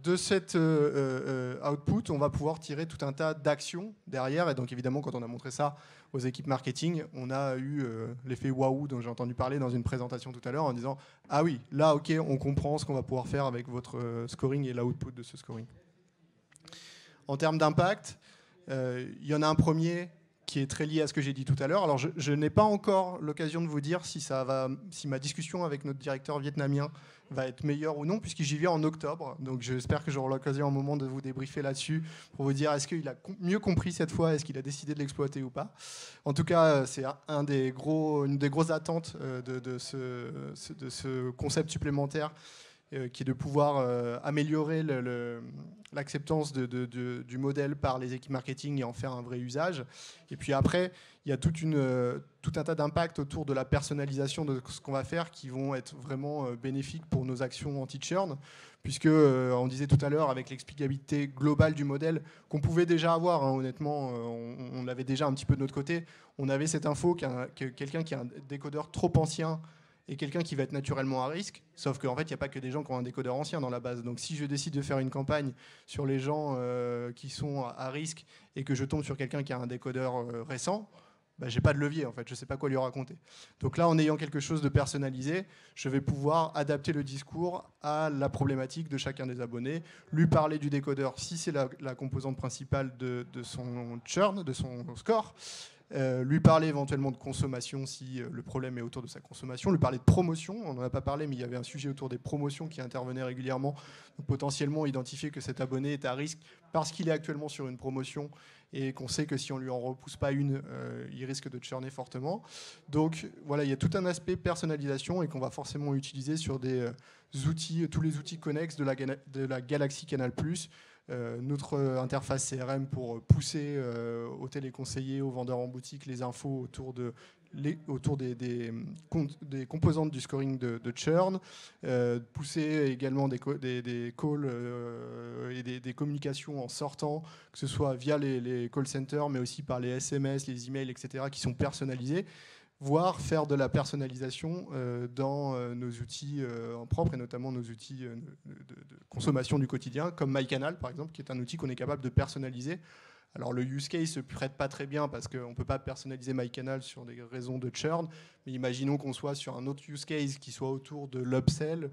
de cet output, on va pouvoir tirer tout un tas d'actions derrière. Et donc évidemment, quand on a montré ça aux équipes marketing, on a eu l'effet waouh dont j'ai entendu parler dans une présentation tout à l'heure en disant « Ah oui, là, ok, on comprend ce qu'on va pouvoir faire avec votre scoring et l'output de ce scoring. » En termes d'impact, il y en a un premier qui est très lié à ce que j'ai dit tout à l'heure. Alors, je n'ai pas encore l'occasion de vous dire si ma discussion avec notre directeur vietnamien va être meilleure ou non, puisque j'y vais en octobre. Donc, j'espère que j'aurai l'occasion un moment de vous débriefer là-dessus pour vous dire est-ce qu'il a mieux compris cette fois, est-ce qu'il a décidé de l'exploiter ou pas. En tout cas, c'est une des grosses attentes de ce concept supplémentaire qui est de pouvoir améliorer l'acceptance du modèle par les équipes marketing et en faire un vrai usage. Et puis après, il y a tout un tas d'impacts autour de la personnalisation de ce qu'on va faire qui vont être vraiment bénéfiques pour nos actions anti-churn, puisque on disait tout à l'heure avec l'explicabilité globale du modèle qu'on pouvait déjà avoir, hein, honnêtement, on l'avait déjà un petit peu de notre côté, on avait cette info que quelqu'un qui a un décodeur trop ancien et quelqu'un qui va être naturellement à risque, sauf qu'en fait, il n'y a pas que des gens qui ont un décodeur ancien dans la base. Donc si je décide de faire une campagne sur les gens qui sont à risque et que je tombe sur quelqu'un qui a un décodeur récent, bah, je n'ai pas de levier, en fait, je ne sais pas quoi lui raconter. Donc là, en ayant quelque chose de personnalisé, je vais pouvoir adapter le discours à la problématique de chacun des abonnés, lui parler du décodeur si c'est la composante principale de son churn, de son score, lui parler éventuellement de consommation si le problème est autour de sa consommation, lui parler de promotion, on n'en a pas parlé mais il y avait un sujet autour des promotions qui intervenaient régulièrement, donc potentiellement identifier que cet abonné est à risque parce qu'il est actuellement sur une promotion et qu'on sait que si on lui en repousse pas une, il risque de churner fortement. Donc voilà, il y a tout un aspect personnalisation et qu'on va forcément utiliser sur des outils, tous les outils connexes de la Galaxy Canal+, notre interface CRM pour pousser aux téléconseillers, aux vendeurs en boutique les infos autour des composantes du scoring de churn, pousser également des calls et des communications en sortant, que ce soit via les call centers, mais aussi par les SMS, les emails, etc., qui sont personnalisés, voire faire de la personnalisation dans nos outils en propre et notamment nos outils de consommation du quotidien, comme MyCanal par exemple, qui est un outil qu'on est capable de personnaliser. Alors le use case ne se prête pas très bien parce qu'on ne peut pas personnaliser MyCanal sur des raisons de churn, mais imaginons qu'on soit sur un autre use case qui soit autour de l'upsell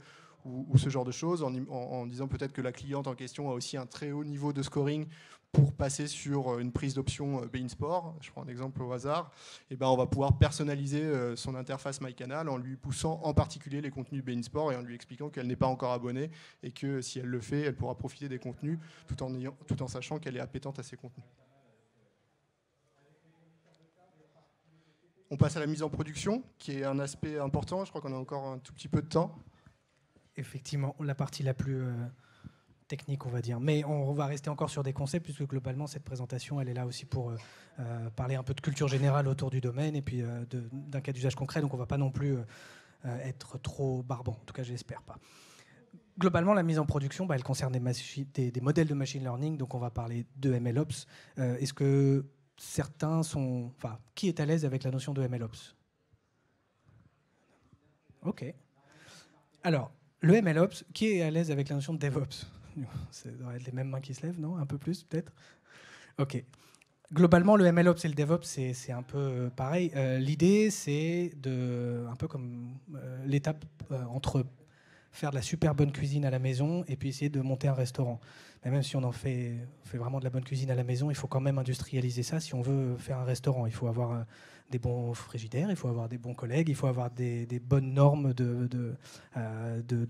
ou ce genre de choses, en disant peut-être que la cliente en question a aussi un très haut niveau de scoring pour passer sur une prise d'option Bein Sport. Je prends un exemple au hasard. Et ben, on va pouvoir personnaliser son interface MyCanal en lui poussant en particulier les contenus Bein Sport et en lui expliquant qu'elle n'est pas encore abonnée et que si elle le fait, elle pourra profiter des contenus tout en sachant qu'elle est appétente à ces contenus. On passe à la mise en production, qui est un aspect important. Je crois qu'on a encore un tout petit peu de temps. Effectivement, la partie la plus technique, on va dire. Mais on va rester encore sur des concepts, puisque globalement, cette présentation, elle est là aussi pour parler un peu de culture générale autour du domaine et puis d'un cas d'usage concret. Donc on ne va pas non plus être trop barbant. En tout cas, je l'espère pas. Globalement, la mise en production, elle concerne des modèles de machine learning. Donc on va parler de MLOps. Est-ce que certains sont... Enfin, qui est à l'aise avec la notion de MLOps? OK. Alors, le MLOps, qui est à l'aise avec la notion de DevOps? Ça doit être les mêmes mains qui se lèvent, non? Un peu plus, peut-être? OK. Globalement, le MLOps et le DevOps, c'est un peu pareil. L'idée, c'est un peu comme l'étape entre faire de la super bonne cuisine à la maison et puis essayer de monter un restaurant. Mais même si on fait vraiment de la bonne cuisine à la maison, il faut quand même industrialiser ça si on veut faire un restaurant. Il faut avoir des bons frigidaires, il faut avoir des bons collègues, il faut avoir des bonnes normes de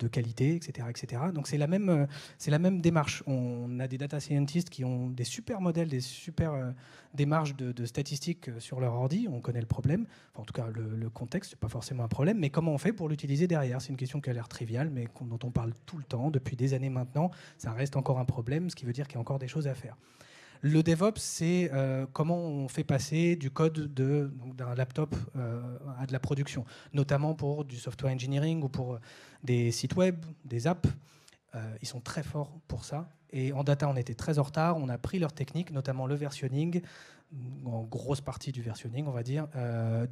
qualité, etc., etc. Donc c'est la même démarche. On a des data scientists qui ont des super modèles, des super démarches de statistiques sur leur ordi. On connaît le problème. Enfin, en tout cas, le contexte, c'est pas forcément un problème. Mais comment on fait pour l'utiliser derrière? C'est une question qui a l'air triviale, mais dont on parle tout le temps, depuis des années maintenant. Ça reste encore un problème, ce qui veut dire qu'il y a encore des choses à faire. Le DevOps, c'est comment on fait passer du code d'un laptop à de la production, notamment pour du software engineering ou pour des sites web, des apps. Ils sont très forts pour ça. Et en data, on était très en retard. On a pris leurs techniques, notamment le versionning, en grosse partie du versionning, on va dire,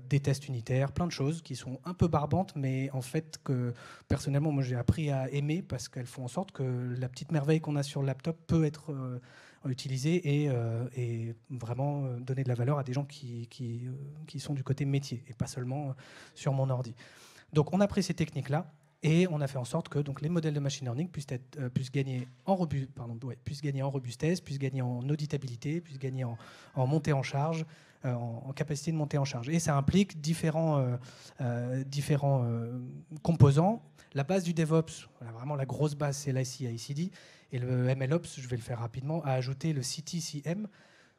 des tests unitaires, plein de choses qui sont un peu barbantes, mais en fait que personnellement, moi j'ai appris à aimer parce qu'elles font en sorte que la petite merveille qu'on a sur le laptop peut être utilisée et vraiment donner de la valeur à des gens qui sont du côté métier et pas seulement sur mon ordi. Donc on a pris ces techniques-là. Et on a fait en sorte que donc, les modèles de machine learning puissent gagner en robustesse, puissent gagner en auditabilité, puissent gagner en montée en charge, en capacité de monter en charge. Et ça implique différents composants. La base du DevOps, vraiment la grosse base, c'est l'IC/ICD. Et le MLOps, je vais le faire rapidement, a ajouté le CTCM,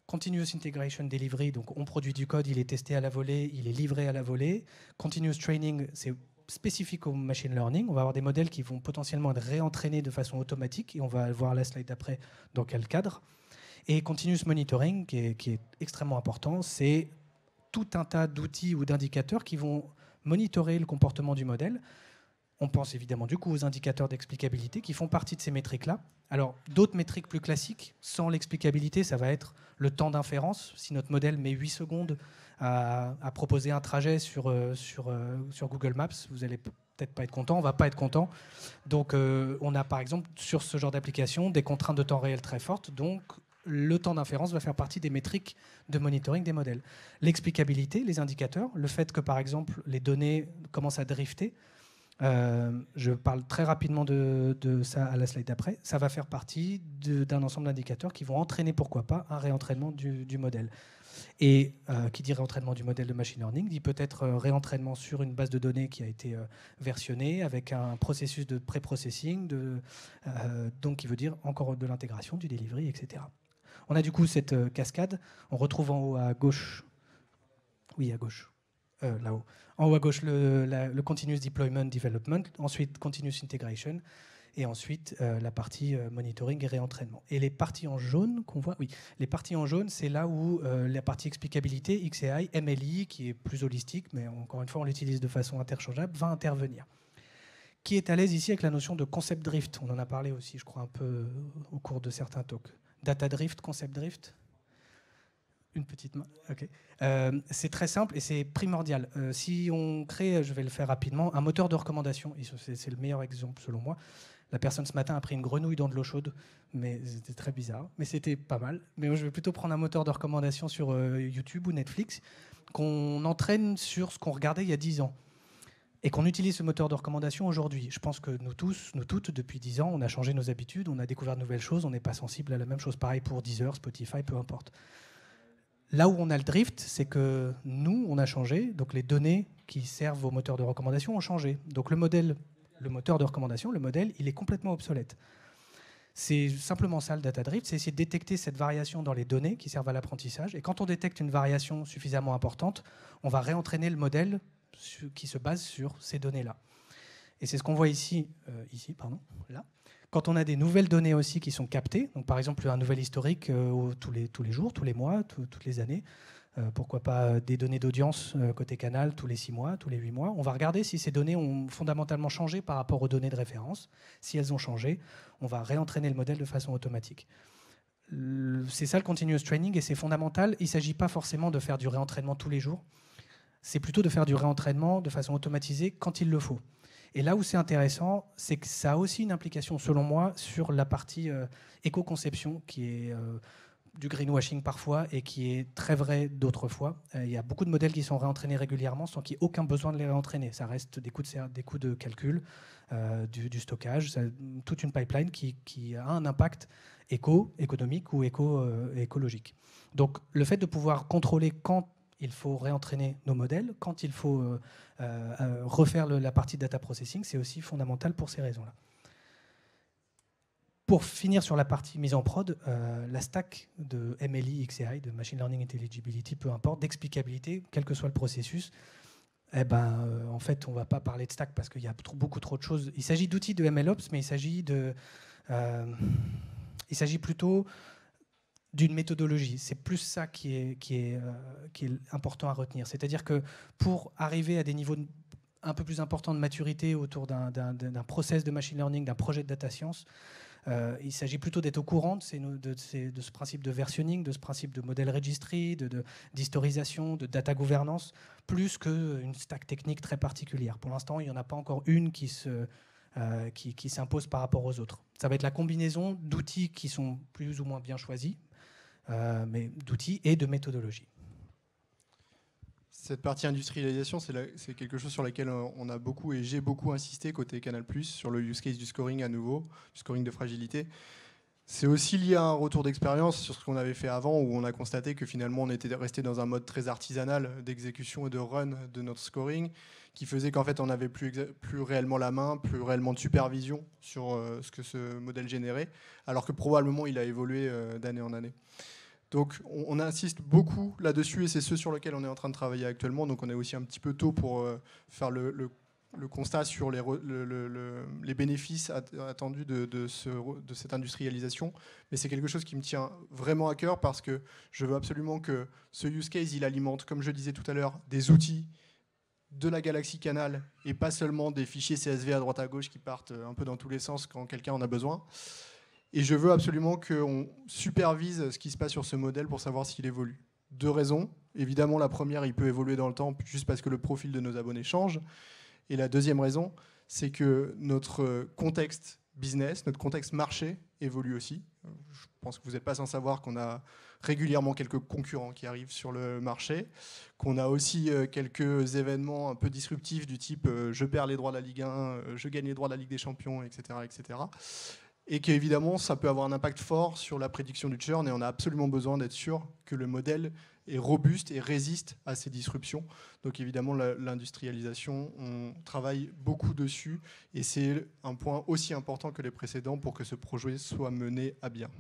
Continuous Integration Delivery. Donc on produit du code, il est testé à la volée, il est livré à la volée. Continuous Training, c'est spécifique au machine learning. On va avoir des modèles qui vont potentiellement être réentraînés de façon automatique, et on va voir la slide d'après dans quel cadre. Et continuous monitoring, qui est extrêmement important, c'est tout un tas d'outils ou d'indicateurs qui vont monitorer le comportement du modèle. On pense évidemment du coup aux indicateurs d'explicabilité qui font partie de ces métriques-là. Alors, d'autres métriques plus classiques, sans l'explicabilité, ça va être le temps d'inférence. Si notre modèle met 8 secondes à proposer un trajet sur Google Maps, vous n'allez peut-être pas être content, on ne va pas être content. Donc, on a par exemple sur ce genre d'application des contraintes de temps réel très fortes. Donc, le temps d'inférence va faire partie des métriques de monitoring des modèles. L'explicabilité, les indicateurs, le fait que par exemple les données commencent à drifter, je parle très rapidement de ça à la slide d'après. Ça va faire partie d'un ensemble d'indicateurs qui vont entraîner, pourquoi pas, un réentraînement du modèle. Et qui dit réentraînement du modèle de machine learning dit peut-être réentraînement sur une base de données qui a été versionnée avec un processus de pré-processing, donc qui veut dire encore de l'intégration, du delivery, etc. On a du coup cette cascade. On retrouve en haut à gauche, oui à gauche, là-haut. En haut à gauche, le Continuous Deployment Development, ensuite Continuous Integration, et ensuite la partie monitoring et réentraînement. Et les parties en jaune qu'on voit, oui, les parties en jaune, c'est là où la partie explicabilité, XAI, MLI, qui est plus holistique, mais encore une fois, on l'utilise de façon interchangeable, va intervenir. Qui est à l'aise ici avec la notion de concept drift? On en a parlé aussi, je crois, un peu au cours de certains talks. Data drift, concept drift? Une petite main, ok. C'est très simple et c'est primordial. Si on crée, je vais le faire rapidement, un moteur de recommandation, c'est le meilleur exemple selon moi. La personne ce matin a pris une grenouille dans de l'eau chaude, mais c'était très bizarre, mais c'était pas mal. Mais moi, je vais plutôt prendre un moteur de recommandation sur YouTube ou Netflix qu'on entraîne sur ce qu'on regardait il y a 10 ans. et qu'on utilise ce moteur de recommandation aujourd'hui. Je pense que nous tous, nous toutes, depuis 10 ans, on a changé nos habitudes, on a découvert de nouvelles choses, on n'est pas sensible à la même chose. Pareil pour Deezer, Spotify, peu importe. Là où on a le drift, c'est que nous, on a changé, donc les données qui servent aux moteurs de recommandation ont changé. Donc le moteur de recommandation, le modèle, il est complètement obsolète. C'est simplement ça le data drift, c'est essayer de détecter cette variation dans les données qui servent à l'apprentissage. Et quand on détecte une variation suffisamment importante, on va réentraîner le modèle qui se base sur ces données-là. Et c'est ce qu'on voit ici, là. Quand on a des nouvelles données aussi qui sont captées, donc par exemple un nouvel historique tous les jours, tous les mois, toutes les années, pourquoi pas des données d'audience côté canal tous les 6 mois, tous les 8 mois, on va regarder si ces données ont fondamentalement changé par rapport aux données de référence. Si elles ont changé, on va réentraîner le modèle de façon automatique. C'est ça le continuous training et c'est fondamental. Il ne s'agit pas forcément de faire du réentraînement tous les jours, c'est plutôt de faire du réentraînement de façon automatisée quand il le faut. Et là où c'est intéressant, c'est que ça a aussi une implication, selon moi, sur la partie éco-conception, qui est du greenwashing parfois et qui est très vrai d'autres fois. Il y a beaucoup de modèles qui sont réentraînés régulièrement sans qu'il n'y ait aucun besoin de les réentraîner. Ça reste des coûts de calcul, du stockage, toute une pipeline qui a un impact économique ou écologique. Donc le fait de pouvoir contrôler quand il faut réentraîner nos modèles, quand il faut refaire la partie data processing, c'est aussi fondamental pour ces raisons-là. Pour finir sur la partie mise en prod, la stack de MLI, XAI, de Machine Learning Intelligibility, peu importe, d'explicabilité, quel que soit le processus, en fait, on ne va pas parler de stack parce qu'il y a beaucoup trop de choses. Il s'agit d'outils de MLOps, mais il s'agit plutôt d'une méthodologie. C'est plus ça qui est important à retenir. C'est-à-dire que pour arriver à des niveaux un peu plus importants de maturité autour d'un process de machine learning, d'un projet de data science, il s'agit plutôt d'être au courant de ce principe de versionning, de ce principe de modèle registry, d'historisation, de data gouvernance, plus qu'une stack technique très particulière. Pour l'instant, il n'y en a pas encore une qui s'impose par rapport aux autres. Ça va être la combinaison d'outils qui sont plus ou moins bien choisis, mais d'outils et de méthodologies. Cette partie industrialisation, c'est quelque chose sur laquelle on a beaucoup et j'ai beaucoup insisté côté Canal+, sur le use case du scoring à nouveau, du scoring de fragilité. C'est aussi lié à un retour d'expérience sur ce qu'on avait fait avant, où on a constaté que finalement on était resté dans un mode très artisanal d'exécution et de run de notre scoring, qui faisait qu'en fait on n'avait plus réellement la main, plus réellement de supervision sur ce que ce modèle générait, alors que probablement il a évolué d'année en année. Donc on insiste beaucoup là-dessus et c'est ce sur lequel on est en train de travailler actuellement. Donc on est aussi un petit peu tôt pour faire le constat sur les bénéfices attendus de cette industrialisation. Mais c'est quelque chose qui me tient vraiment à cœur parce que je veux absolument que ce use case, il alimente, comme je disais tout à l'heure, des outils de la galaxie Canal et pas seulement des fichiers CSV à droite à gauche qui partent un peu dans tous les sens quand quelqu'un en a besoin. Et je veux absolument qu'on supervise ce qui se passe sur ce modèle pour savoir s'il évolue. 2 raisons. Évidemment, la première, il peut évoluer dans le temps juste parce que le profil de nos abonnés change. Et la deuxième raison, c'est que notre contexte business, notre contexte marché évolue aussi. Je pense que vous n'êtes pas sans savoir qu'on a régulièrement quelques concurrents qui arrivent sur le marché, qu'on a aussi quelques événements un peu disruptifs du type je perds les droits de la Ligue 1, je gagne les droits de la Ligue des Champions, etc. etc. Et qu'évidemment, ça peut avoir un impact fort sur la prédiction du churn et on a absolument besoin d'être sûr que le modèle est robuste et résiste à ces disruptions. Donc évidemment, l'industrialisation, on travaille beaucoup dessus et c'est un point aussi important que les précédents pour que ce projet soit mené à bien.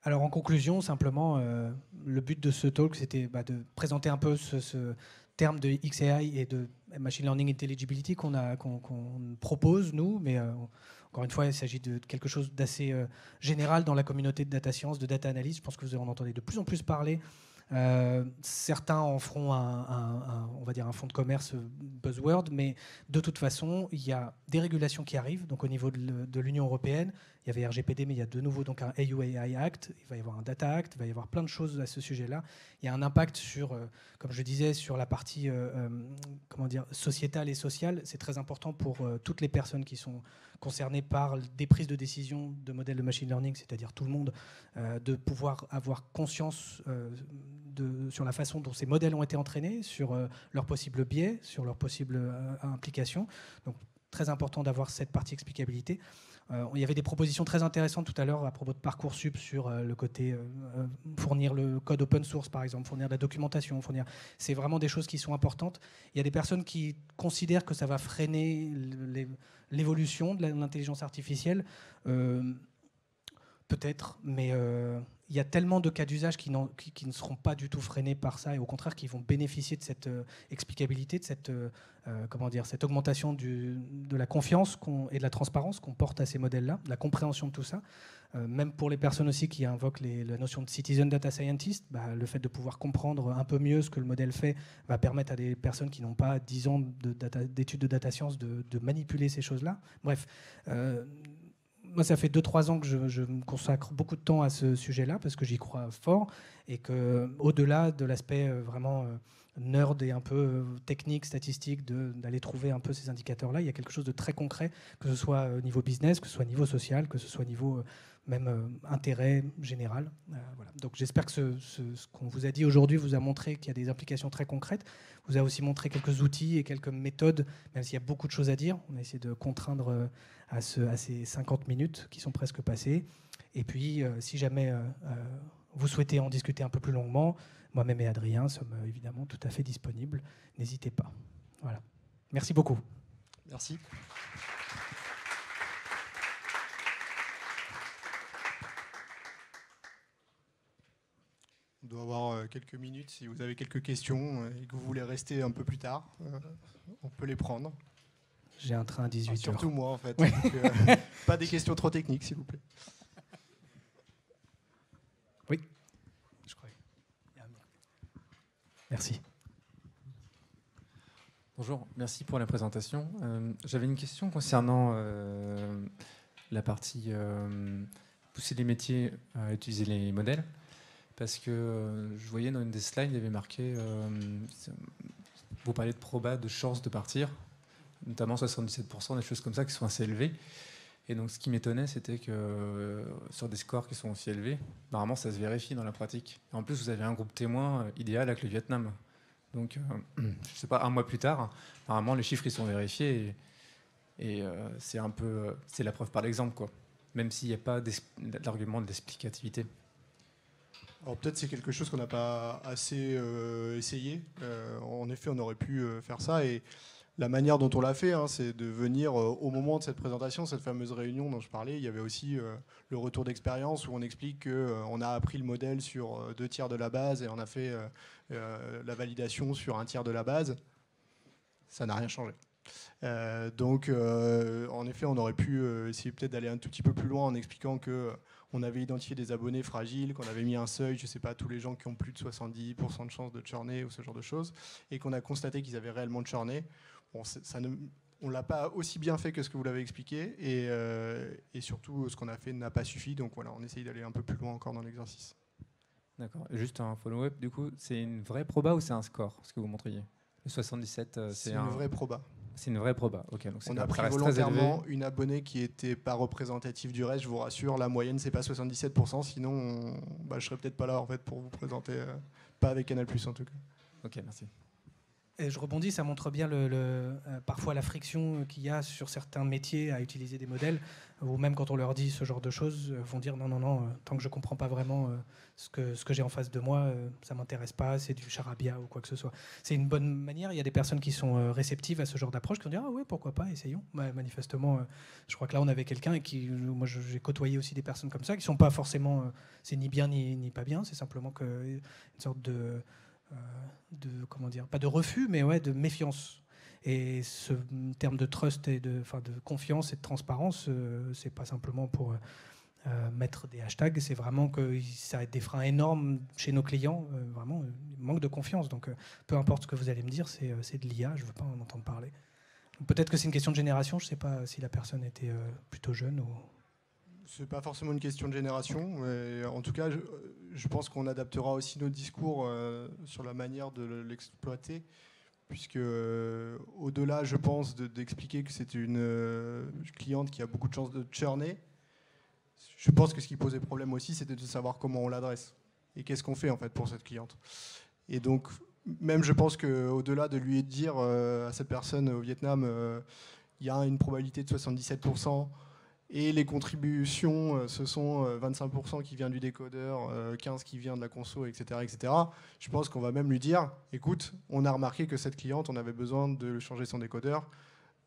Alors en conclusion, simplement, le but de ce talk, c'était de présenter un peu ce terme de XAI et de Machine Learning Intelligibility qu'on propose, nous, mais encore une fois, il s'agit de quelque chose d'assez général dans la communauté de data science, de data analyse. Je pense que vous en entendez de plus en plus parler. Certains en feront on va dire un fonds de commerce buzzword, mais de toute façon, il y a des régulations qui arrivent. Donc au niveau de l'Union européenne, il y avait RGPD, mais il y a de nouveau donc un AU/AI Act, il va y avoir un Data Act, il va y avoir plein de choses à ce sujet-là. Il y a un impact sur, comme je disais, sur la partie comment dire, sociétale et sociale. C'est très important pour toutes les personnes qui sont concernées par des prises de décision de modèles de machine learning, c'est-à-dire tout le monde, de pouvoir avoir conscience sur la façon dont ces modèles ont été entraînés, sur leurs possibles biais, sur leurs possibles implications. Donc, très important d'avoir cette partie explicabilité. Il y avait des propositions très intéressantes tout à l'heure à propos de Parcoursup sur le côté fournir le code open source, par exemple, fournir de la documentation, c'est vraiment des choses qui sont importantes. Il y a des personnes qui considèrent que ça va freiner l'évolution de l'intelligence artificielle. Peut-être, mais il y a tellement de cas d'usage qui ne seront pas du tout freinés par ça, et au contraire qui vont bénéficier de cette explicabilité, de cette, cette augmentation de la confiance et de la transparence qu'on porte à ces modèles-là, de la compréhension de tout ça. Même pour les personnes aussi qui invoquent la notion de citizen data scientist, le fait de pouvoir comprendre un peu mieux ce que le modèle fait va permettre à des personnes qui n'ont pas 10 ans d'études de data science de manipuler ces choses-là. Bref. Moi, ça fait 2-3 ans que je me consacre beaucoup de temps à ce sujet-là parce que j'y crois fort et qu'au-delà de l'aspect vraiment nerd et un peu technique, statistique, d'aller trouver un peu ces indicateurs-là, il y a quelque chose de très concret, que ce soit au niveau business, que ce soit au niveau social, que ce soit au niveau même intérêt général. Voilà. Donc j'espère que ce qu'on vous a dit aujourd'hui vous a montré qu'il y a des implications très concrètes, vous a aussi montré quelques outils et quelques méthodes, même s'il y a beaucoup de choses à dire. On a essayé de contraindre à ces 50 minutes qui sont presque passées. Et puis, si jamais vous souhaitez en discuter un peu plus longuement, moi-même et Adrien sommes évidemment tout à fait disponibles. N'hésitez pas. Voilà. Merci beaucoup. Merci. On doit avoir quelques minutes. Si vous avez quelques questions et que vous voulez rester un peu plus tard, on peut les prendre. J'ai un train à 18h. Surtout moi, en fait. Oui. Donc, pas des questions trop techniques, s'il vous plaît. Oui, je crois. Merci. Bonjour, merci pour la présentation. J'avais une question concernant la partie pousser les métiers à utiliser les modèles. Parce que je voyais dans une des slides, il y avait marqué, vous parlez de proba, de chance de partir, notamment 77%, des choses comme ça qui sont assez élevées. Et donc ce qui m'étonnait, c'était que sur des scores qui sont aussi élevés, normalement ça se vérifie dans la pratique. Et en plus, vous avez un groupe témoin idéal avec le Vietnam. Donc, je ne sais pas, un mois plus tard, normalement les chiffres ils sont vérifiés et c'est un peu, c'est la preuve par l'exemple, quoi. Même s'il n'y a pas d'argument d'explicativité. Alors peut-être c'est quelque chose qu'on n'a pas assez essayé. En effet, on aurait pu faire ça. Et la manière dont on l'a fait, c'est de venir au moment de cette présentation, cette fameuse réunion dont je parlais. Il y avait aussi le retour d'expérience où on explique qu'on a appris le modèle sur 2 tiers de la base et on a fait la validation sur 1 tiers de la base. Ça n'a rien changé. Donc, en effet, on aurait pu essayer peut-être d'aller un tout petit peu plus loin en expliquant qu'on avait identifié des abonnés fragiles, qu'on avait mis un seuil, je ne sais pas, tous les gens qui ont plus de 70% de chances de churner ou ce genre de choses, et qu'on a constaté qu'ils avaient réellement churné. Bon, on ne l'a pas aussi bien fait que ce que vous l'avez expliqué, et surtout, ce qu'on a fait n'a pas suffi. Donc voilà, on essaye d'aller un peu plus loin encore dans l'exercice. D'accord. Juste un follow-up, du coup, c'est une vraie proba ou c'est un score, ce que vous montriez? Le 77, c'est une vraie proba. C'est une vraie proba. Okay, donc on a pris volontairement une abonnée qui n'était pas représentative du reste. Je vous rassure, la moyenne, c'est pas 77%. Sinon, je serais peut-être pas là en fait, pour vous présenter. Pas avec Canal+, en tout cas. Ok, merci. Et je rebondis, ça montre bien parfois la friction qu'il y a sur certains métiers à utiliser des modèles, ou même quand on leur dit ce genre de choses, vont dire non, tant que je ne comprends pas vraiment ce que j'ai en face de moi, ça ne m'intéresse pas, c'est du charabia ou quoi que ce soit. C'est une bonne manière, il y a des personnes qui sont réceptives à ce genre d'approche, qui vont dire ah oui, pourquoi pas, essayons. Manifestement, je crois que là on avait quelqu'un, et moi j'ai côtoyé aussi des personnes comme ça, qui ne sont pas forcément, c'est ni bien ni pas bien, c'est simplement une sorte de comment dire, pas de refus, mais ouais, de méfiance. Et ce terme de trust et de confiance et de transparence, c'est pas simplement pour mettre des hashtags, c'est vraiment que ça a des freins énormes chez nos clients, vraiment, manque de confiance. Donc peu importe ce que vous allez me dire, c'est de l'IA, je veux pas en entendre parler. Peut-être que c'est une question de génération, je sais pas si la personne était plutôt jeune ou... C'est pas forcément une question de génération, mais en tout cas, je pense qu'on adaptera aussi nos discours sur la manière de l'exploiter, puisque au-delà, je pense, d'expliquer que c'est une cliente qui a beaucoup de chances de churner, je pense que ce qui posait problème aussi, c'était de savoir comment on l'adresse et qu'est-ce qu'on fait en fait pour cette cliente. Et donc, même je pense qu'au-delà de lui dire à cette personne au Vietnam, il y a une probabilité de 77%, et les contributions, ce sont 25% qui vient du décodeur, 15% qui vient de la conso, etc., etc. Je pense qu'on va même lui dire, écoute, on a remarqué que cette cliente, on avait besoin de changer son décodeur,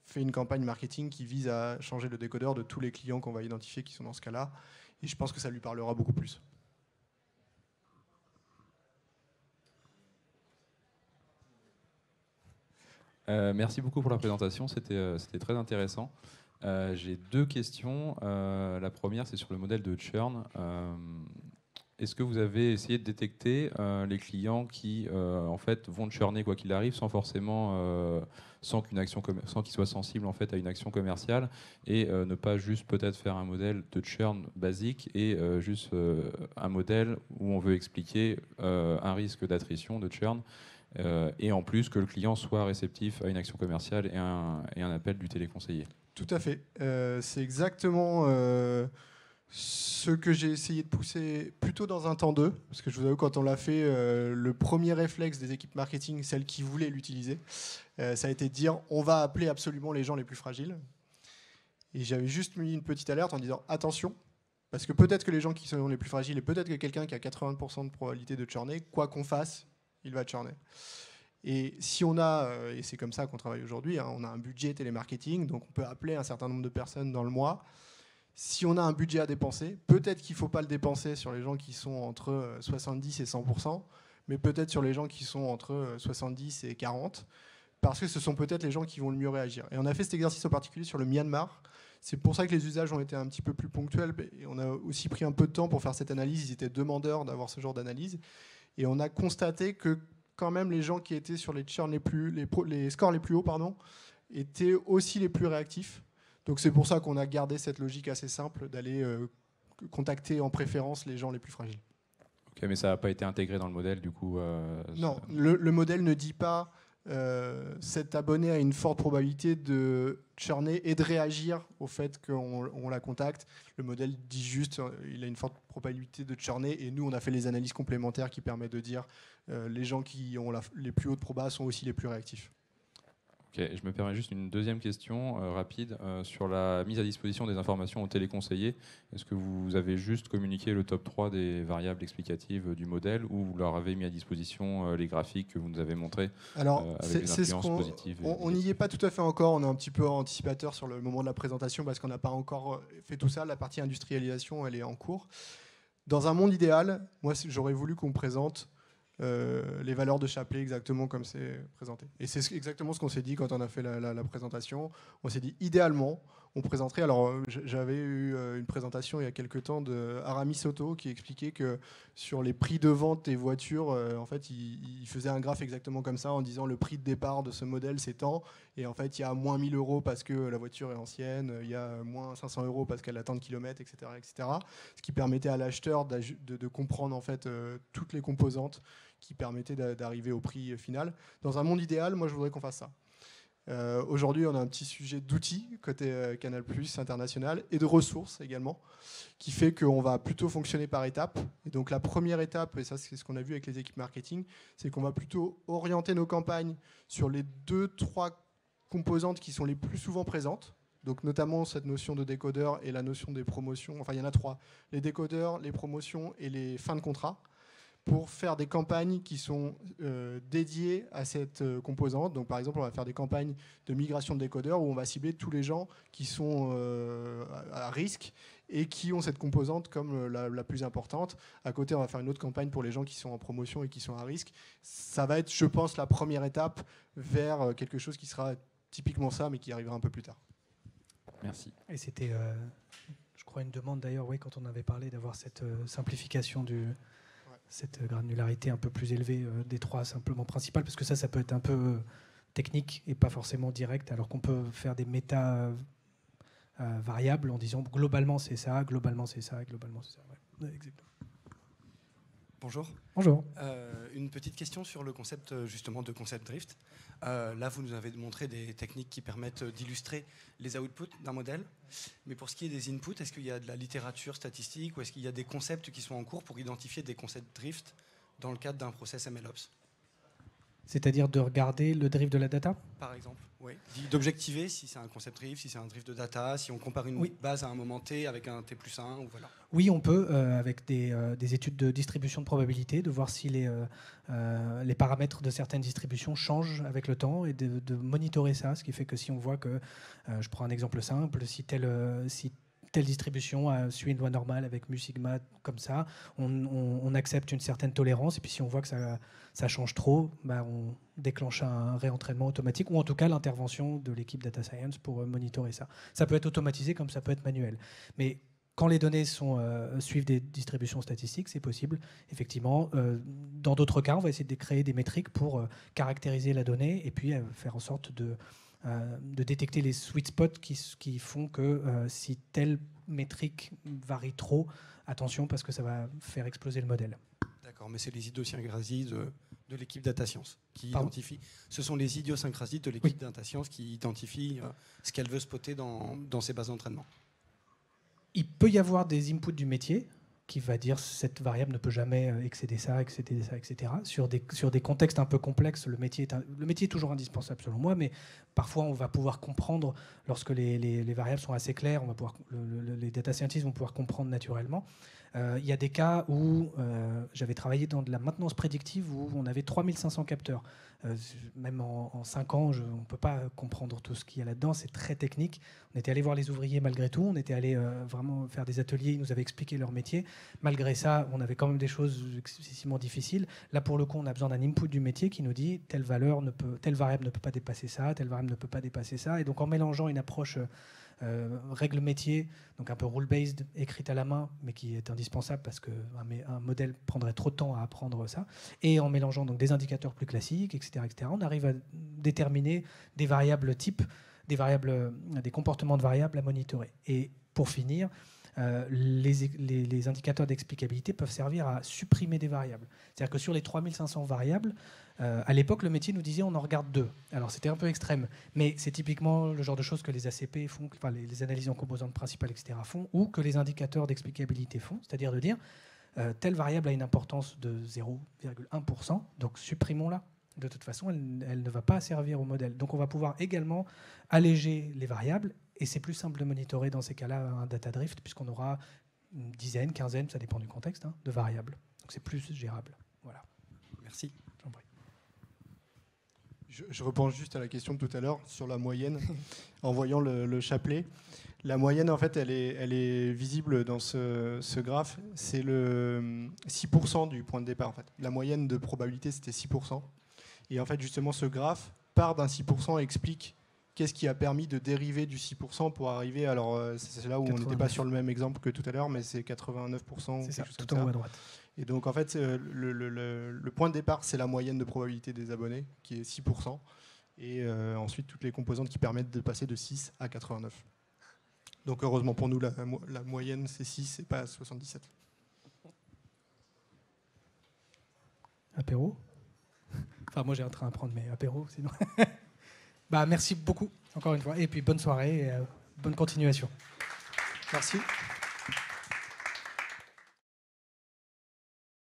fais une campagne marketing qui vise à changer le décodeur de tous les clients qu'on va identifier qui sont dans ce cas-là. Et je pense que ça lui parlera beaucoup plus. Merci beaucoup pour la présentation, c'était très intéressant. J'ai 2 questions. La première, c'est sur le modèle de churn. Est-ce que vous avez essayé de détecter les clients qui en fait vont churner quoi qu'il arrive, sans forcément sans qu'ils soient sensibles en fait à une action commerciale, et ne pas juste peut-être faire un modèle de churn basique et juste un modèle où on veut expliquer un risque d'attrition, de churn, et en plus que le client soit réceptif à une action commerciale et un appel du téléconseiller. Tout à fait. C'est exactement ce que j'ai essayé de pousser plutôt dans un temps 2, parce que je vous avoue, quand on l'a fait, le premier réflexe des équipes marketing, celles qui voulaient l'utiliser, ça a été de dire on va appeler absolument les gens les plus fragiles. Et j'avais juste mis une petite alerte en disant attention, parce que peut-être que les gens qui sont les plus fragiles, et peut-être que quelqu'un qui a 80% de probabilité de churner, quoi qu'on fasse, il va churner. Et si on a, et c'est comme ça qu'on travaille aujourd'hui, on a un budget télémarketing, donc on peut appeler un certain nombre de personnes dans le mois. Si on a un budget à dépenser, peut-être qu'il ne faut pas le dépenser sur les gens qui sont entre 70 et 100%, mais peut-être sur les gens qui sont entre 70 et 40%, parce que ce sont peut-être les gens qui vont le mieux réagir. Et on a fait cet exercice en particulier sur le Myanmar. C'est pour ça que les usages ont été un petit peu plus ponctuels, et on a aussi pris un peu de temps pour faire cette analyse. Ils étaient demandeurs d'avoir ce genre d'analyse. Et on a constaté que quand même les gens qui étaient sur les scores les plus hauts, étaient aussi les plus réactifs. Donc c'est pour ça qu'on a gardé cette logique assez simple d'aller contacter en préférence les gens les plus fragiles. Ok, mais ça n'a pas été intégré dans le modèle du coup Non, le modèle ne dit pas cet abonné a une forte probabilité de churner et de réagir au fait qu'on la contacte. Le modèle dit juste il a une forte probabilité de churner, et nous on a fait les analyses complémentaires qui permettent de dire les gens qui ont les plus hautes probas sont aussi les plus réactifs. Ok, je me permets juste une deuxième question rapide sur la mise à disposition des informations aux téléconseillers. Est-ce que vous avez juste communiqué le top 3 des variables explicatives du modèle, ou vous leur avez mis à disposition les graphiques que vous nous avez montrés? Alors, avec des influences positives on n'y est pas tout à fait encore. On est un petit peu anticipateur sur le moment de la présentation parce qu'on n'a pas encore fait tout ça. La partie industrialisation, elle est en cours. Dans un monde idéal, moi, j'aurais voulu qu'on présente les valeurs de Chapelet exactement comme c'est présenté. Et c'est exactement ce qu'on s'est dit quand on a fait la présentation. On s'est dit, idéalement, on présenterait... Alors, j'avais eu une présentation il y a quelques temps de Aramis Soto qui expliquait que sur les prix de vente des voitures, en fait, il faisait un graphe exactement comme ça en disant le prix de départ de ce modèle, c'est tant. Et en fait, il y a moins 1000 € parce que la voiture est ancienne, il y a moins 500 € parce qu'elle a tant de kilomètres, etc., etc. Ce qui permettait à l'acheteur de comprendre en fait toutes les composantes qui permettait d'arriver au prix final. Dans un monde idéal, moi, je voudrais qu'on fasse ça. Aujourd'hui, on a un petit sujet d'outils côté Canal+, international, et de ressources également, qui fait qu'on va plutôt fonctionner par étapes. Et donc la première étape, et ça c'est ce qu'on a vu avec les équipes marketing, c'est qu'on va plutôt orienter nos campagnes sur les 2-3 composantes qui sont les plus souvent présentes. Donc notamment cette notion de décodeur et la notion des promotions. Enfin, il y en a 3. Les décodeurs, les promotions et les fins de contrat, pour faire des campagnes qui sont dédiées à cette composante. Donc par exemple, on va faire des campagnes de migration de décodeurs où on va cibler tous les gens qui sont à risque et qui ont cette composante comme la plus importante. À côté, on va faire une autre campagne pour les gens qui sont en promotion et qui sont à risque. Ça va être, je pense, la première étape vers quelque chose qui sera typiquement ça, mais qui arrivera un peu plus tard. Merci. Et c'était, je crois, une demande d'ailleurs, oui, quand on avait parlé d'avoir cette simplification cette granularité un peu plus élevée des 3 simplement principales, parce que ça peut être un peu technique et pas forcément direct, alors qu'on peut faire des variables en disant globalement c'est ça, globalement c'est ça, globalement c'est ça. Ouais, exactement. Bonjour. Bonjour. Une petite question sur le concept justement de concept drift. Là, vous nous avez montré des techniques qui permettent d'illustrer les outputs d'un modèle. Mais pour ce qui est des inputs, est-ce qu'il y a de la littérature statistique ou est-ce qu'il y a des concepts qui sont en cours pour identifier des concepts drift dans le cadre d'un process MLOps? C'est-à-dire de regarder le drift de la data? Par exemple, oui. D'objectiver si c'est un concept drift, si c'est un drift de data, si on compare une base à un moment T avec un T+1, ou voilà. Oui, on peut, avec des études de distribution de probabilité, de voir si les paramètres de certaines distributions changent avec le temps et de monitorer ça, ce qui fait que si on voit que, je prends un exemple simple, si telle distribution suit une loi normale avec mu sigma comme ça, on accepte une certaine tolérance, et puis si on voit que ça change trop, on déclenche un réentraînement automatique, ou en tout cas l'intervention de l'équipe Data Science pour monitorer ça. Ça peut être automatisé comme ça peut être manuel. Mais quand les données suivent des distributions statistiques, c'est possible, effectivement. Dans d'autres cas, on va essayer de créer des métriques pour caractériser la donnée et puis faire en sorte de détecter les sweet spots qui font que si telle métrique varie trop, attention parce que ça va faire exploser le modèle. D'accord, mais c'est les idiosyncrasies de l'équipe Data Science qui identifie. Ce sont les idiosyncrasies de l'équipe Data Science qui identifient ce qu'elle veut spotter dans ses bases d'entraînement. Il peut y avoir des inputs du métier qui va dire cette variable ne peut jamais excéder ça, etc. Sur des contextes un peu complexes, le métier est toujours indispensable selon moi, mais parfois on va pouvoir comprendre, lorsque les variables sont assez claires, les data scientists vont pouvoir comprendre naturellement. Il y a des cas où j'avais travaillé dans de la maintenance prédictive où on avait 3500 capteurs. Même en 5 ans, on ne peut pas comprendre tout ce qu'il y a là-dedans, c'est très technique. On était allé voir les ouvriers malgré tout, on était allé vraiment faire des ateliers, ils nous avaient expliqué leur métier. Malgré ça, on avait quand même des choses excessivement difficiles. Là, pour le coup, on a besoin d'un input du métier qui nous dit telle variable ne peut pas dépasser ça, telle variable ne peut pas dépasser ça. Et donc en mélangeant une approche règle métier, donc un peu rule-based, écrite à la main, mais qui est indispensable parce qu'un modèle prendrait trop de temps à apprendre ça, et en mélangeant donc des indicateurs plus classiques, etc., on arrive à déterminer des variables types, des comportements de variables à monitorer. Et pour finir, les indicateurs d'explicabilité peuvent servir à supprimer des variables. C'est-à-dire que sur les 3500 variables, à l'époque, le métier nous disait on en regarde 2. Alors c'était un peu extrême, mais c'est typiquement le genre de choses que les ACP font, enfin les analyses en composantes principales, etc. font, ou que les indicateurs d'explicabilité font, c'est-à-dire de dire telle variable a une importance de 0,1%, donc supprimons-la. De toute façon, elle ne va pas servir au modèle. Donc on va pouvoir également alléger les variables, et c'est plus simple de monitorer dans ces cas-là un data drift, puisqu'on aura une dizaine, quinzaine, ça dépend du contexte, de variables. Donc c'est plus gérable. Voilà. Merci. J'en prie. Je repense juste à la question de tout à l'heure sur la moyenne. En voyant le chapelet, la moyenne, en fait, elle est visible dans ce graphe. C'est le 6% du point de départ. En fait. La moyenne de probabilité, c'était 6%. Et en fait, justement, ce graphe part d'un 6% et explique qu'est-ce qui a permis de dériver du 6% pour arriver. Alors, c'est là où 89. On n'était pas sur le même exemple que tout à l'heure, mais c'est 89%. C'est ça, tout en haut à droite. Et donc, en fait, le point de départ, c'est la moyenne de probabilité des abonnés, qui est 6%. Et ensuite, toutes les composantes qui permettent de passer de 6 à 89. Donc, heureusement pour nous, la moyenne, c'est 6 et pas 77. Apéro ? Enfin, moi, j'ai un train à prendre, mais apéro, sinon. Merci beaucoup, encore une fois. Et puis, bonne soirée et bonne continuation. Merci.